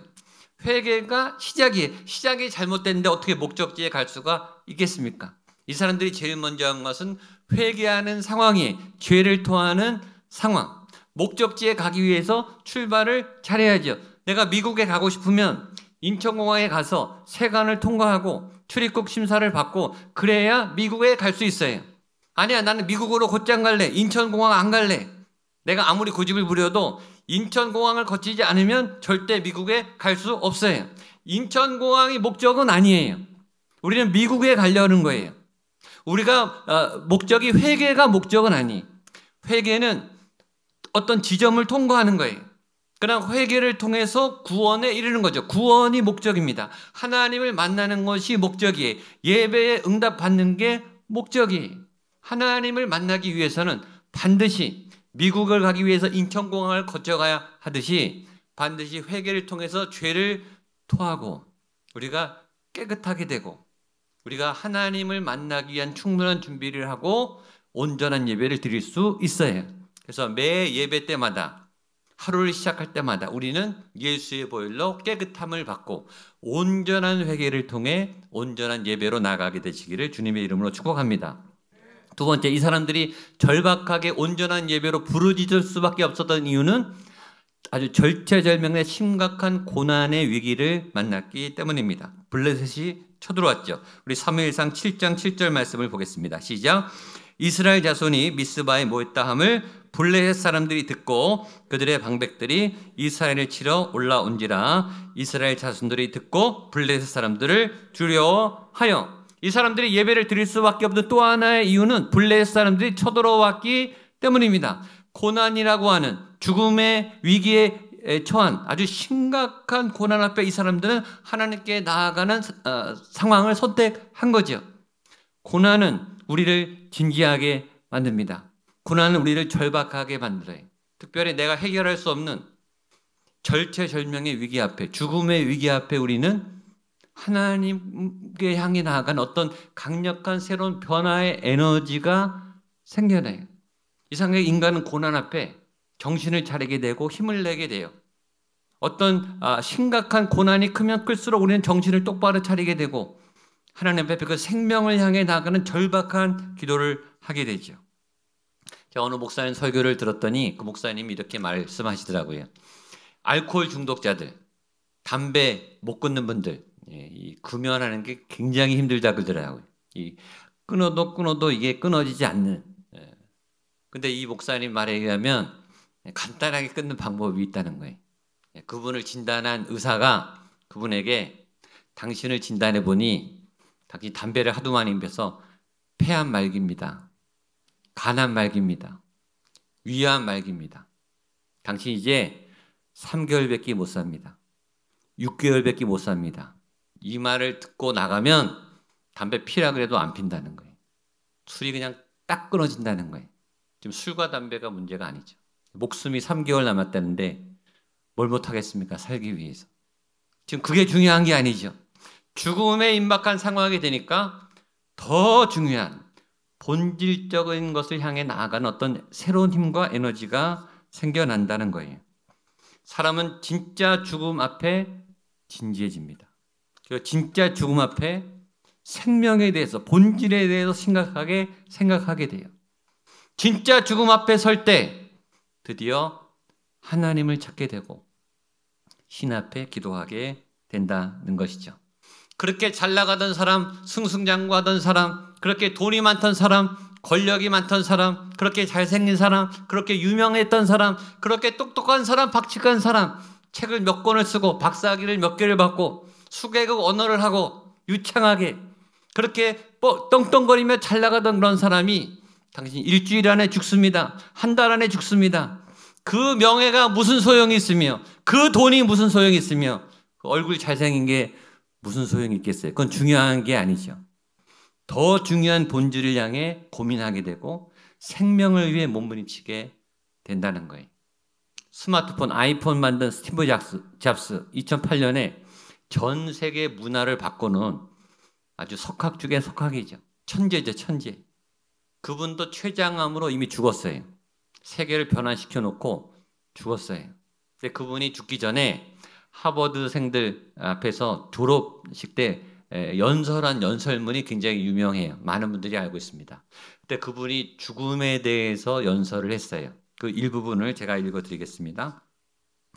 회개가 시작이 잘못됐는데 어떻게 목적지에 갈 수가 있겠습니까? 이 사람들이 제일 먼저 한 것은 회개하는 상황이에요. 죄를 토하는 상황. 목적지에 가기 위해서 출발을 잘해야죠. 내가 미국에 가고 싶으면 인천공항에 가서 세관을 통과하고 출입국 심사를 받고 그래야 미국에 갈 수 있어요. 아니야, 나는 미국으로 곧장 갈래. 인천공항 안 갈래. 내가 아무리 고집을 부려도 인천공항을 거치지 않으면 절대 미국에 갈 수 없어요. 인천공항이 목적은 아니에요. 우리는 미국에 가려는 거예요. 우리가 목적이 회개가 목적은 아니에요. 회개는 어떤 지점을 통과하는 거예요. 그러나 회개를 통해서 구원에 이르는 거죠. 구원이 목적입니다. 하나님을 만나는 것이 목적이에요. 예배에 응답받는 게 목적이에요. 하나님을 만나기 위해서는 반드시 미국을 가기 위해서 인천공항을 거쳐가야 하듯이 반드시 회개를 통해서 죄를 토하고 우리가 깨끗하게 되고 우리가 하나님을 만나기 위한 충분한 준비를 하고 온전한 예배를 드릴 수 있어요. 그래서 매 예배 때마다 하루를 시작할 때마다 우리는 예수의 보혈로 깨끗함을 받고 온전한 회개를 통해 온전한 예배로 나가게 되시기를 주님의 이름으로 축복합니다. 두 번째, 이 사람들이 절박하게 온전한 예배로 부르짖을 수밖에 없었던 이유는 아주 절체절명의 심각한 고난의 위기를 만났기 때문입니다. 블레셋이 쳐들어왔죠. 우리 사무엘상 7장 7절 말씀을 보겠습니다. 시작. 이스라엘 자손이 미스바에 모였다 함을 블레셋 사람들이 듣고 그들의 방백들이 이스라엘을 치러 올라온지라. 이스라엘 자손들이 듣고 블레셋 사람들을 두려워하여. 이 사람들이 예배를 드릴 수밖에 없는 또 하나의 이유는 블레셋 사람들이 쳐들어왔기 때문입니다. 고난이라고 하는 죽음의 위기에 처한 아주 심각한 고난 앞에 이 사람들은 하나님께 나아가는 상황을 선택한 거죠. 고난은 우리를 진지하게 만듭니다. 고난은 우리를 절박하게 만들어요. 특별히 내가 해결할 수 없는 절체절명의 위기 앞에, 죽음의 위기 앞에 우리는 하나님께 향해 나아간 어떤 강력한 새로운 변화의 에너지가 생겨나요. 이상하게 인간은 고난 앞에 정신을 차리게 되고 힘을 내게 돼요. 어떤 심각한 고난이 크면 클수록 우리는 정신을 똑바로 차리게 되고 하나님 앞에 그 생명을 향해 나아가는 절박한 기도를 하게 되죠. 제가 어느 목사님 설교를 들었더니 그 목사님이 이렇게 말씀하시더라고요. 알코올 중독자들, 담배 못 끊는 분들, 이 금연하는 게 굉장히 힘들다 그러더라고요. 끊어도 이게 끊어지지 않는. 근데 이 목사님 말에 의하면 간단하게 끊는 방법이 있다는 거예요. 그분을 진단한 의사가 그분에게 당신을 진단해 보니 당신 담배를 하도 많이 피워서 폐암 말기입니다. 간암 말기입니다. 위암 말기입니다. 당신 이제 3개월밖에 못 삽니다. 6개월밖에 못 삽니다. 이 말을 듣고 나가면 담배 피라 그래도 안 핀다는 거예요. 술이 그냥 딱 끊어진다는 거예요. 지금 술과 담배가 문제가 아니죠. 목숨이 3개월 남았다는데 뭘 못하겠습니까? 살기 위해서. 지금 그게 중요한 게 아니죠. 죽음에 임박한 상황이 되니까 더 중요한 본질적인 것을 향해 나아가는 어떤 새로운 힘과 에너지가 생겨난다는 거예요. 사람은 진짜 죽음 앞에 진지해집니다. 그리고 진짜 죽음 앞에 생명에 대해서, 본질에 대해서 생각하게 돼요. 진짜 죽음 앞에 설 때 드디어 하나님을 찾게 되고 신 앞에 기도하게 된다는 것이죠. 그렇게 잘 나가던 사람, 승승장구하던 사람, 그렇게 돈이 많던 사람, 권력이 많던 사람, 그렇게 잘생긴 사람, 그렇게 유명했던 사람, 그렇게 똑똑한 사람, 박직한 사람, 책을 몇 권을 쓰고 박사학위를 몇 개를 받고 수개국 언어를 하고 유창하게 그렇게 떵떵거리며 잘 나가던 그런 사람이 당신 일주일 안에 죽습니다. 한 달 안에 죽습니다. 그 명예가 무슨 소용이 있으며 그 돈이 무슨 소용이 있으며 그 얼굴 잘생긴 게 무슨 소용이 있겠어요. 그건 중요한 게 아니죠. 더 중요한 본질을 향해 고민하게 되고 생명을 위해 몸부림치게 된다는 거예요. 스마트폰, 아이폰 만든 스티브 잡스 2008년에 전 세계 문화를 바꾸는 아주 석학 중에 석학이죠. 천재죠, 천재. 그분도 췌장암으로 이미 죽었어요. 세계를 변화시켜 놓고 죽었어요. 근데 그분이 죽기 전에 하버드생들 앞에서 졸업식 때 연설한 연설문이 굉장히 유명해요. 많은 분들이 알고 있습니다. 그때 그분이 죽음에 대해서 연설을 했어요. 그 일부분을 제가 읽어드리겠습니다.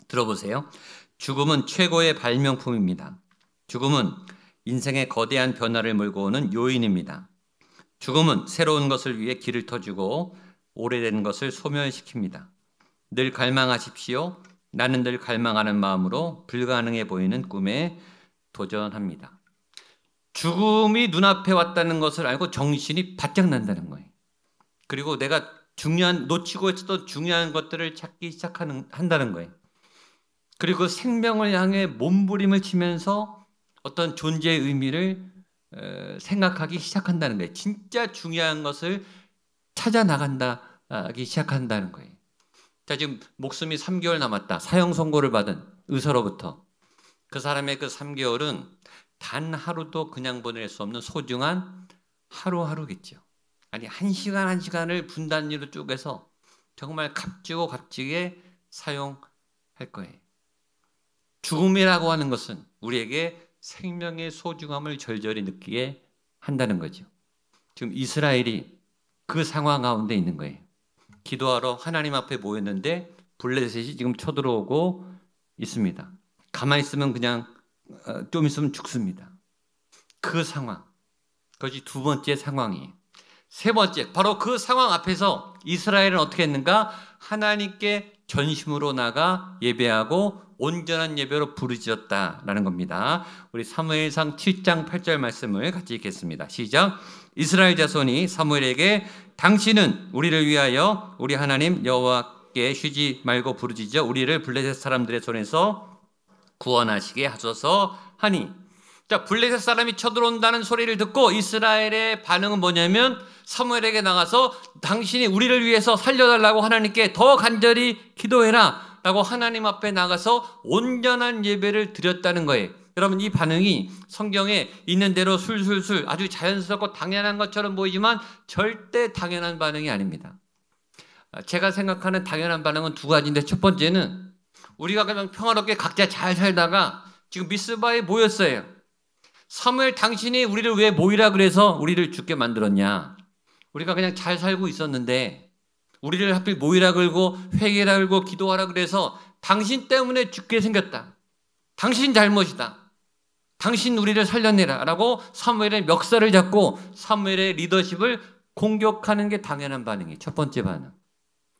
들어보세요. 죽음은 최고의 발명품입니다. 죽음은 인생의 거대한 변화를 몰고 오는 요인입니다. 죽음은 새로운 것을 위해 길을 터주고 오래된 것을 소멸시킵니다. 늘 갈망하십시오. 나는 늘 갈망하는 마음으로 불가능해 보이는 꿈에 도전합니다. 죽음이 눈앞에 왔다는 것을 알고 정신이 바짝 난다는 거예요. 그리고 내가 놓치고 있었던 중요한 것들을 찾기 한다는 거예요. 그리고 생명을 향해 몸부림을 치면서 어떤 존재의 의미를 생각하기 시작한다는 거예요. 진짜 중요한 것을 찾아 나간다기 시작한다는 거예요. 자, 지금 목숨이 3개월 남았다. 사형 선고를 받은 의사로부터 그 사람의 그 3개월은 단 하루도 그냥 보낼 수 없는 소중한 하루하루겠죠. 아니, 한 시간을 분 단위로 쪼개서 정말 값지고 값지게 사용할 거예요. 죽음이라고 하는 것은 우리에게 생명의 소중함을 절절히 느끼게 한다는 거죠. 지금 이스라엘이 그 상황 가운데 있는 거예요. 기도하러 하나님 앞에 모였는데 블레셋이 지금 쳐들어오고 있습니다. 가만히 있으면 그냥 좀 있으면 죽습니다. 그 상황, 그것이 두 번째 상황이에요. 세 번째, 바로 그 상황 앞에서 이스라엘은 어떻게 했는가? 하나님께 전심으로 나가 예배하고 온전한 예배로 부르짖었다라는 겁니다. 우리 사무엘상 7장 8절 말씀을 같이 읽겠습니다. 시작. 이스라엘 자손이 사무엘에게 당신은 우리를 위하여 우리 하나님 여호와께 쉬지 말고 부르짖어 우리를 블레셋 사람들의 손에서 구원하시게 하소서 하니. 자, 블레셋 사람이 쳐들어온다는 소리를 듣고 이스라엘의 반응은 뭐냐면 사무엘에게 나가서 당신이 우리를 위해서 살려달라고 하나님께 더 간절히 기도해라 라고 하나님 앞에 나가서 온전한 예배를 드렸다는 거예요. 여러분, 이 반응이 성경에 있는 대로 술술술 아주 자연스럽고 당연한 것처럼 보이지만 절대 당연한 반응이 아닙니다. 제가 생각하는 당연한 반응은 두 가지인데, 첫 번째는 우리가 그냥 평화롭게 각자 잘 살다가 지금 미스바에 모였어요. 사무엘, 당신이 우리를 왜 모이라 그래서 우리를 죽게 만들었냐? 우리가 그냥 잘 살고 있었는데 우리를 하필 모이라 그러고 회개라 그러고 기도하라 그래서 당신 때문에 죽게 생겼다. 당신 잘못이다. 당신 우리를 살려내라 라고 사무엘의 멱살을 잡고 사무엘의 리더십을 공격하는 게 당연한 반응이에요. 첫 번째 반응.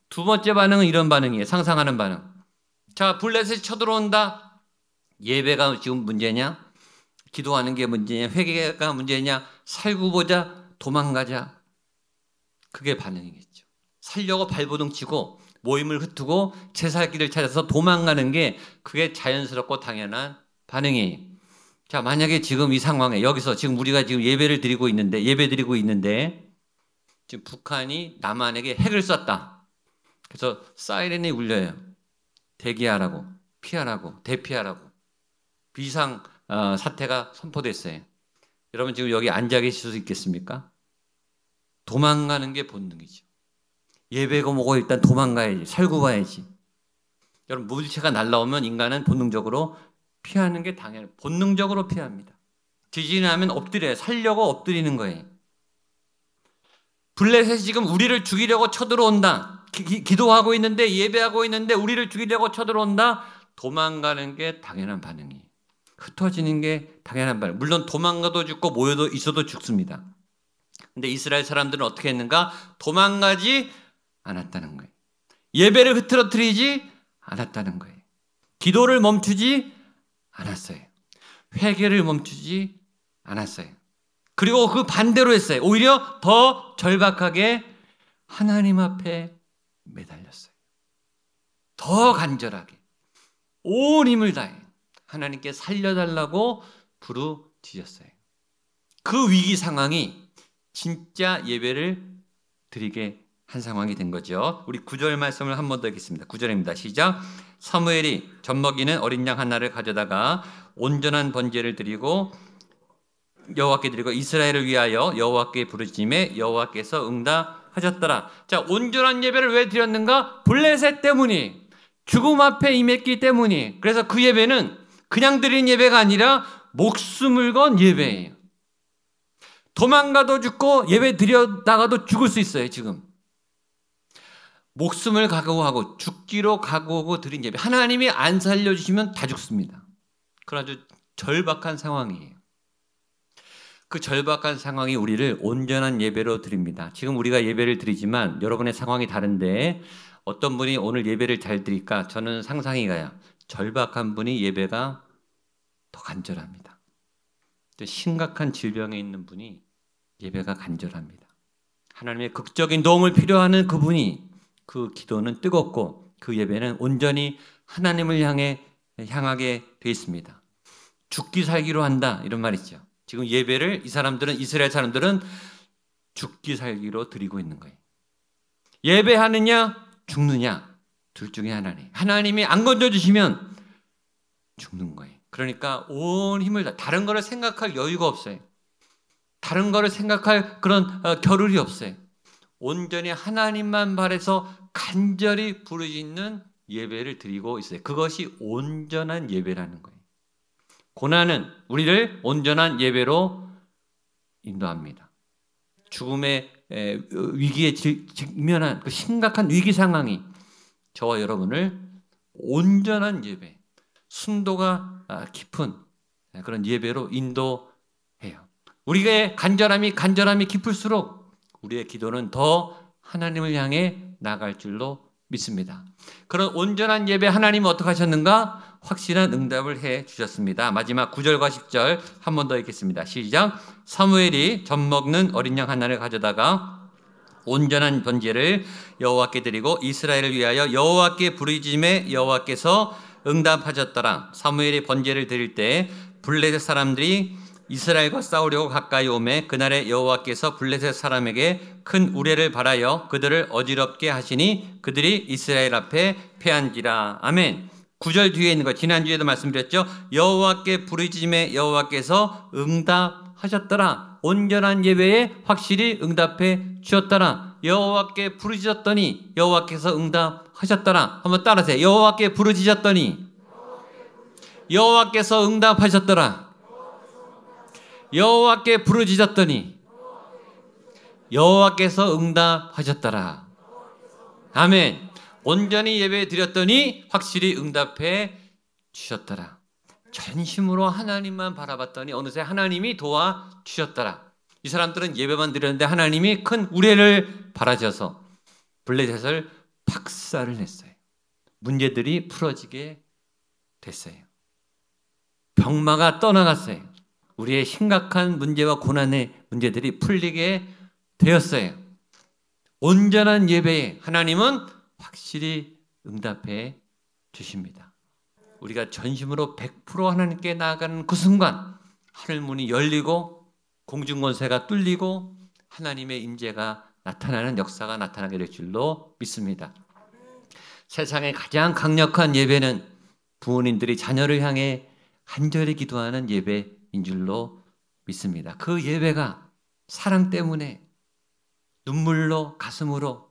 두 번째 반응은 이런 반응이에요. 상상하는 반응. 자, 블레셋이 쳐들어온다. 예배가 지금 문제냐? 기도하는 게 문제냐? 회개가 문제냐? 살고 보자, 도망가자. 그게 반응이겠죠. 살려고 발버둥 치고 모임을 흩트고 제 살 길을 찾아서 도망가는 게 그게 자연스럽고 당연한 반응이에요. 자, 만약에 지금 이 상황에 여기서 지금 우리가 지금 예배 드리고 있는데 지금 북한이 남한에게 핵을 쐈다. 그래서 사이렌이 울려요. 대기하라고, 피하라고, 대피하라고. 비상 사태가 선포됐어요. 여러분 지금 여기 앉아 계실 수 있겠습니까? 도망가는 게 본능이죠. 예배가 뭐고 일단 도망가야지, 살고 봐야지. 여러분 물체가 날라오면 인간은 본능적으로 피하는 게 당연해요. 본능적으로 피합니다. 지진이 나면 엎드려요. 살려고 엎드리는 거예요. 블레셋이 지금 우리를 죽이려고 쳐들어온다. 기도하고 있는데, 예배하고 있는데 우리를 죽이려고 쳐들어온다. 도망가는 게 당연한 반응이에요. 흩어지는 게 당연한 반응. 물론 도망가도 죽고 모여도 있어도 죽습니다. 근데 이스라엘 사람들은 어떻게 했는가? 도망가지 않았다는 거예요. 예배를 흐트러뜨리지 않았다는 거예요. 기도를 멈추지 않았어요. 회개를 멈추지 않았어요. 그리고 그 반대로 했어요. 오히려 더 절박하게 하나님 앞에 매달렸어요. 더 간절하게 온 힘을 다해 하나님께 살려달라고 부르짖었어요. 그 위기 상황이 진짜 예배를 드리게 한 상황이 된 거죠. 우리 9절 말씀을 한 번 더 읽겠습니다. 9절입니다. 시작. 사무엘이 젖먹이는 어린 양 하나를 가져다가 온전한 번제를 드리고 여호와께 드리고 이스라엘을 위하여 여호와께 부르짖음에 여호와께서 응답하셨더라. 자, 온전한 예배를 왜 드렸는가? 블레셋 때문이, 죽음 앞에 임했기 때문이. 그래서 그 예배는 그냥 드린 예배가 아니라 목숨을 건 예배예요. 도망가도 죽고 예배 드렸다가도 죽을 수 있어요. 지금 목숨을 각오하고 죽기로 각오하고 드린 예배, 하나님이 안 살려주시면 다 죽습니다. 그런 아주 절박한 상황이에요. 그 절박한 상황이 우리를 온전한 예배로 드립니다. 지금 우리가 예배를 드리지만 여러분의 상황이 다른데 어떤 분이 오늘 예배를 잘 드릴까? 저는 상상이 가요. 절박한 분이 예배가 더 간절합니다. 심각한 질병에 있는 분이 예배가 간절합니다. 하나님의 극적인 도움을 필요하는 그분이, 그 기도는 뜨겁고 그 예배는 온전히 하나님을 향하게 되어 있습니다. 죽기 살기로 한다, 이런 말이죠. 지금 예배를 이스라엘 사람들은 죽기 살기로 드리고 있는 거예요. 예배하느냐 죽느냐 둘 중에 하나네. 하나님이 안 건져주시면 죽는 거예요. 그러니까 온 힘을 다, 다른 거를 생각할 여유가 없어요. 다른 거를 생각할 그런 겨를이 없어요. 온전히 하나님만 바라서 간절히 부르짖는 예배를 드리고 있어요. 그것이 온전한 예배라는 거예요. 고난은 우리를 온전한 예배로 인도합니다. 죽음의 위기에 직면한 그 심각한 위기 상황이 저와 여러분을 온전한 예배, 순도가 깊은 그런 예배로 인도해요. 우리의 간절함이 깊을수록 우리의 기도는 더 하나님을 향해 나갈 줄로 믿습니다. 그런 온전한 예배 하나님은 어떻게 하셨는가? 확실한 응답을 해 주셨습니다. 마지막 9절과 10절 한 번 더 읽겠습니다. 시작. 사무엘이 젖먹는 어린 양 하나를 가져다가 온전한 번제를 여호와께 드리고 이스라엘을 위하여 여호와께 부르짖음에 여호와께서 응답하셨더라. 사무엘이 번제를 드릴 때 블레셋 사람들이 이스라엘과 싸우려고 가까이 오매 그날에 여호와께서 블레셋 사람에게 큰 우레를 발하여 그들을 어지럽게 하시니 그들이 이스라엘 앞에 패한지라. 아멘. 9절 뒤에 있는 거 지난주에도 말씀드렸죠. 여호와께 부르짖음에 여호와께서 응답하셨더라. 온전한 예배에 확실히 응답해 주셨더라. 여호와께 부르짖었더니 여호와께서 응답하셨더라. 한번 따라하세요. 여호와께 부르짖었더니 여호와께서 응답하셨더라. 여호와께 부르짖었더니 여호와께서 응답하셨더라. 아멘. 온전히 예배 드렸더니 확실히 응답해 주셨더라. 전심으로 하나님만 바라봤더니 어느새 하나님이 도와주셨더라. 이 사람들은 예배만 드렸는데 하나님이 큰 우레를 발하셔서 블레셋을 박살을 냈어요. 문제들이 풀어지게 됐어요. 병마가 떠나갔어요. 우리의 심각한 문제와 고난의 문제들이 풀리게 되었어요. 온전한 예배에 하나님은 확실히 응답해 주십니다. 우리가 전심으로 100% 하나님께 나아가는 그 순간 하늘문이 열리고 공중권세가 뚫리고 하나님의 임재가 나타나는 역사가 나타나게 될 줄로 믿습니다. 세상의 가장 강력한 예배는 부모님들이 자녀를 향해 간절히 기도하는 예배인 줄로 믿습니다. 그 예배가 사랑 때문에 눈물로 가슴으로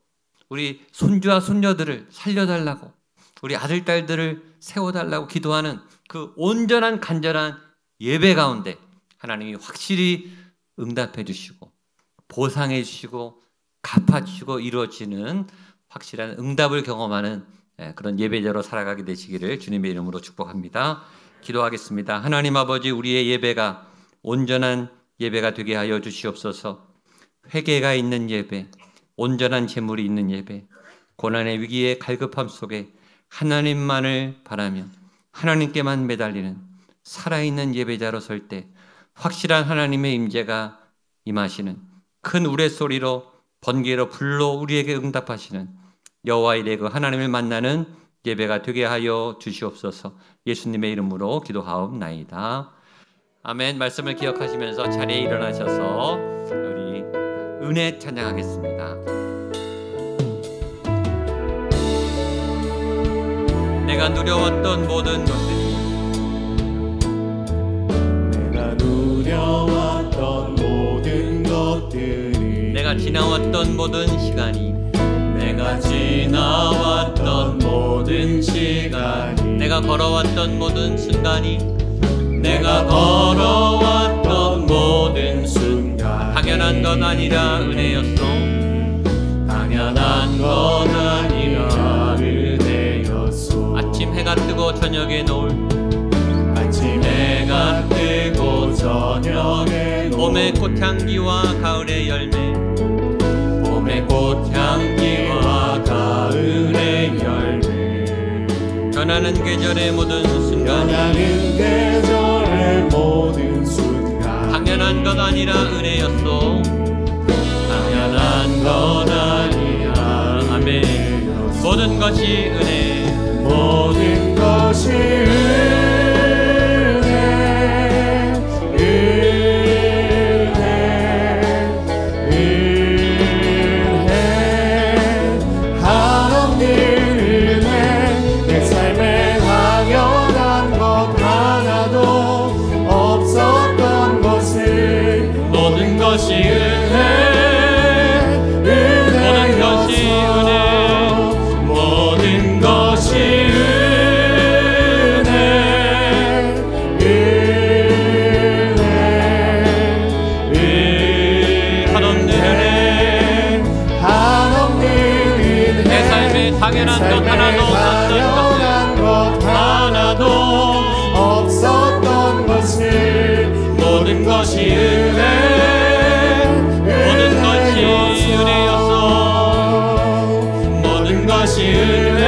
우리 손주와 손녀들을 살려달라고, 우리 아들 딸들을 세워달라고 기도하는 그 온전한 간절한 예배 가운데 하나님이 확실히 응답해 주시고 보상해 주시고 갚아주시고 이루어지는 확실한 응답을 경험하는 그런 예배자로 살아가게 되시기를 주님의 이름으로 축복합니다. 기도하겠습니다. 하나님 아버지, 우리의 예배가 온전한 예배가 되게 하여 주시옵소서. 회개가 있는 예배, 온전한 제물이 있는 예배, 고난의 위기의 갈급함 속에 하나님만을 바라며 하나님께만 매달리는 살아있는 예배자로 설 때 확실한 하나님의 임재가 임하시는, 큰 우레소리로 번개로 불로 우리에게 응답하시는 여호와의 그 하나님을 만나는 예배가 되게 하여 주시옵소서. 예수님의 이름으로 기도하옵나이다. 아멘. 말씀을 기억하시면서 자리에 일어나셔서 우리 은혜 찬양하겠습니다. 내가 누려왔던 모든 것들이, 내가 누려왔던 모든 것들이, 내가 지나왔던 모든 시간이, 내가 지나왔던 모든 시간이, 내가 걸어왔던 모든 순간이, 내가 걸어왔던 모든 순간, 당연한 건 아니라 은혜였소. 당연한 건 아니라 은혜였소. 아침 해가 뜨고 저녁에 노을, 아침 해가 뜨고 저녁에 봄의 꽃향기와 가을의 열매, 봄의 꽃향기와 가을의 열매, 변하는 계절의 모든 순간, 변하는 계절의 모든 순간, 당연한 것 아니라 은혜였소. 당연한 건 아니라 아멘. 모든 것이 은혜, 모든 것이 은혜, 은혜, 은혜, 한없는 은혜. 내 삶에 당연한 것 하나도 없었던 것을, 모든 것이 은혜, 모든 것이 은혜, 모든 것이 은혜, 은혜, 한없는 은혜. 한없는 은혜. 내 삶에 당연한 것 하나도 당연한 것 하나도 없었던 것을, 모든 것이 은혜, 모든 것이 은혜였소. 모든 것이 은혜,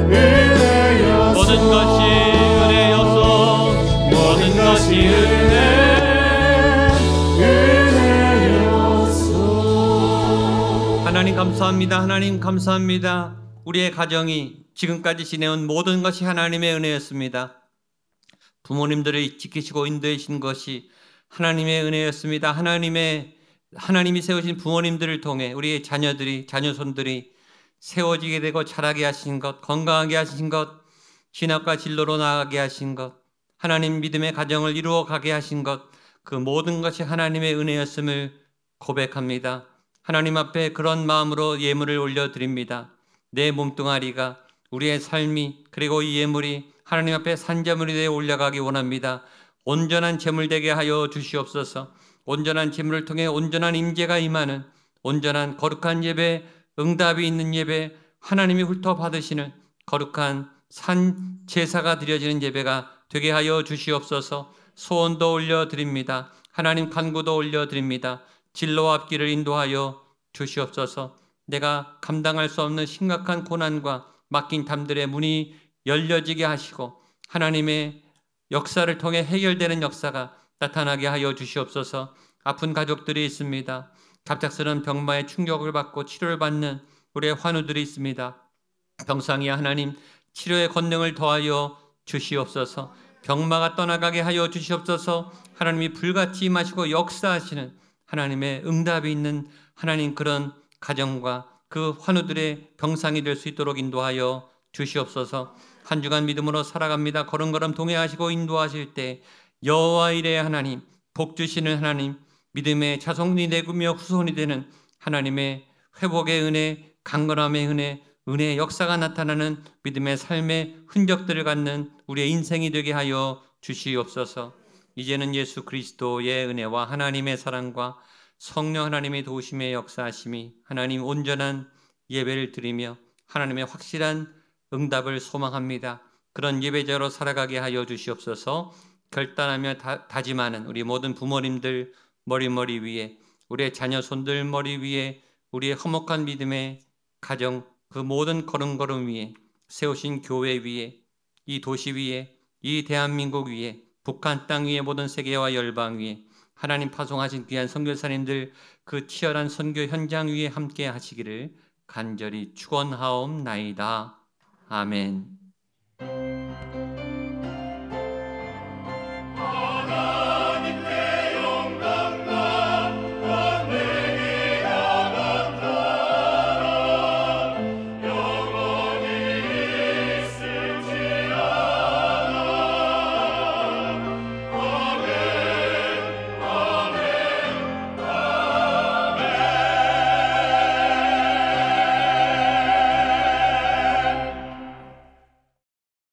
은혜였소. 모든 것이 은혜였소. 모든 것이 은혜, 은혜였소. 하나님 감사합니다. 하나님 감사합니다. 우리의 가정이 지금까지 지내온 모든 것이 하나님의 은혜였습니다. 부모님들을 지키시고 인도하신 것이 하나님의 은혜였습니다. 하나님이 세우신 부모님들을 통해 우리의 자녀들이, 자녀손들이 세워지게 되고 자라게 하신 것, 건강하게 하신 것, 진학과 진로로 나아가게 하신 것, 하나님 믿음의 가정을 이루어 가게 하신 것, 그 모든 것이 하나님의 은혜였음을 고백합니다. 하나님 앞에 그런 마음으로 예물을 올려드립니다. 내 몸뚱아리가, 우리의 삶이, 그리고 이 예물이 하나님 앞에 산제물이 되어 올라가기 원합니다. 온전한 제물 되게 하여 주시옵소서. 온전한 제물을 통해 온전한 임재가 임하는 온전한 거룩한 예배, 응답이 있는 예배, 하나님이 훑어받으시는 거룩한 산 제사가 드려지는 예배가 되게 하여 주시옵소서. 소원도 올려드립니다. 하나님 간구도 올려드립니다. 진로와 앞길을 인도하여 주시옵소서. 내가 감당할 수 없는 심각한 고난과 막힌 담들의 문이 열려지게 하시고 하나님의 역사를 통해 해결되는 역사가 나타나게 하여 주시옵소서. 아픈 가족들이 있습니다. 갑작스러운 병마의 충격을 받고 치료를 받는 우리의 환우들이 있습니다. 병상이야 하나님 치료의 권능을 더하여 주시옵소서. 병마가 떠나가게 하여 주시옵소서. 하나님이 불같이 임하시고 역사하시는 하나님의 응답이 있는 하나님 그런 가정과 그 환우들의 병상이 될 수 있도록 인도하여 주시옵소서. 한 주간 믿음으로 살아갑니다. 걸음걸음 동행하시고 인도하실 때 여호와 이레의 하나님, 복 주시는 하나님, 믿음의 자손이 되며 후손이 되는 하나님의 회복의 은혜, 강건함의 은혜, 은혜의 역사가 나타나는 믿음의 삶의 흔적들을 갖는 우리의 인생이 되게 하여 주시옵소서. 이제는 예수 그리스도의 은혜와 하나님의 사랑과 성령 하나님의 도우심의 역사하심이 하나님 온전한 예배를 드리며 하나님의 확실한 응답을 소망합니다. 그런 예배자로 살아가게 하여 주시옵소서. 결단하며 다짐하는 우리 모든 부모님들 머리 위에, 우리의 자녀 손들 머리 위에, 우리의 화목한 믿음의 가정 그 모든 걸음걸음 위에, 세우신 교회 위에, 이 도시 위에, 이 대한민국 위에, 북한 땅 위에, 모든 세계와 열방 위에 하나님 파송하신 귀한 선교사님들 그 치열한 선교 현장 위에 함께 하시기를 간절히 축원하옵나이다. 아멘.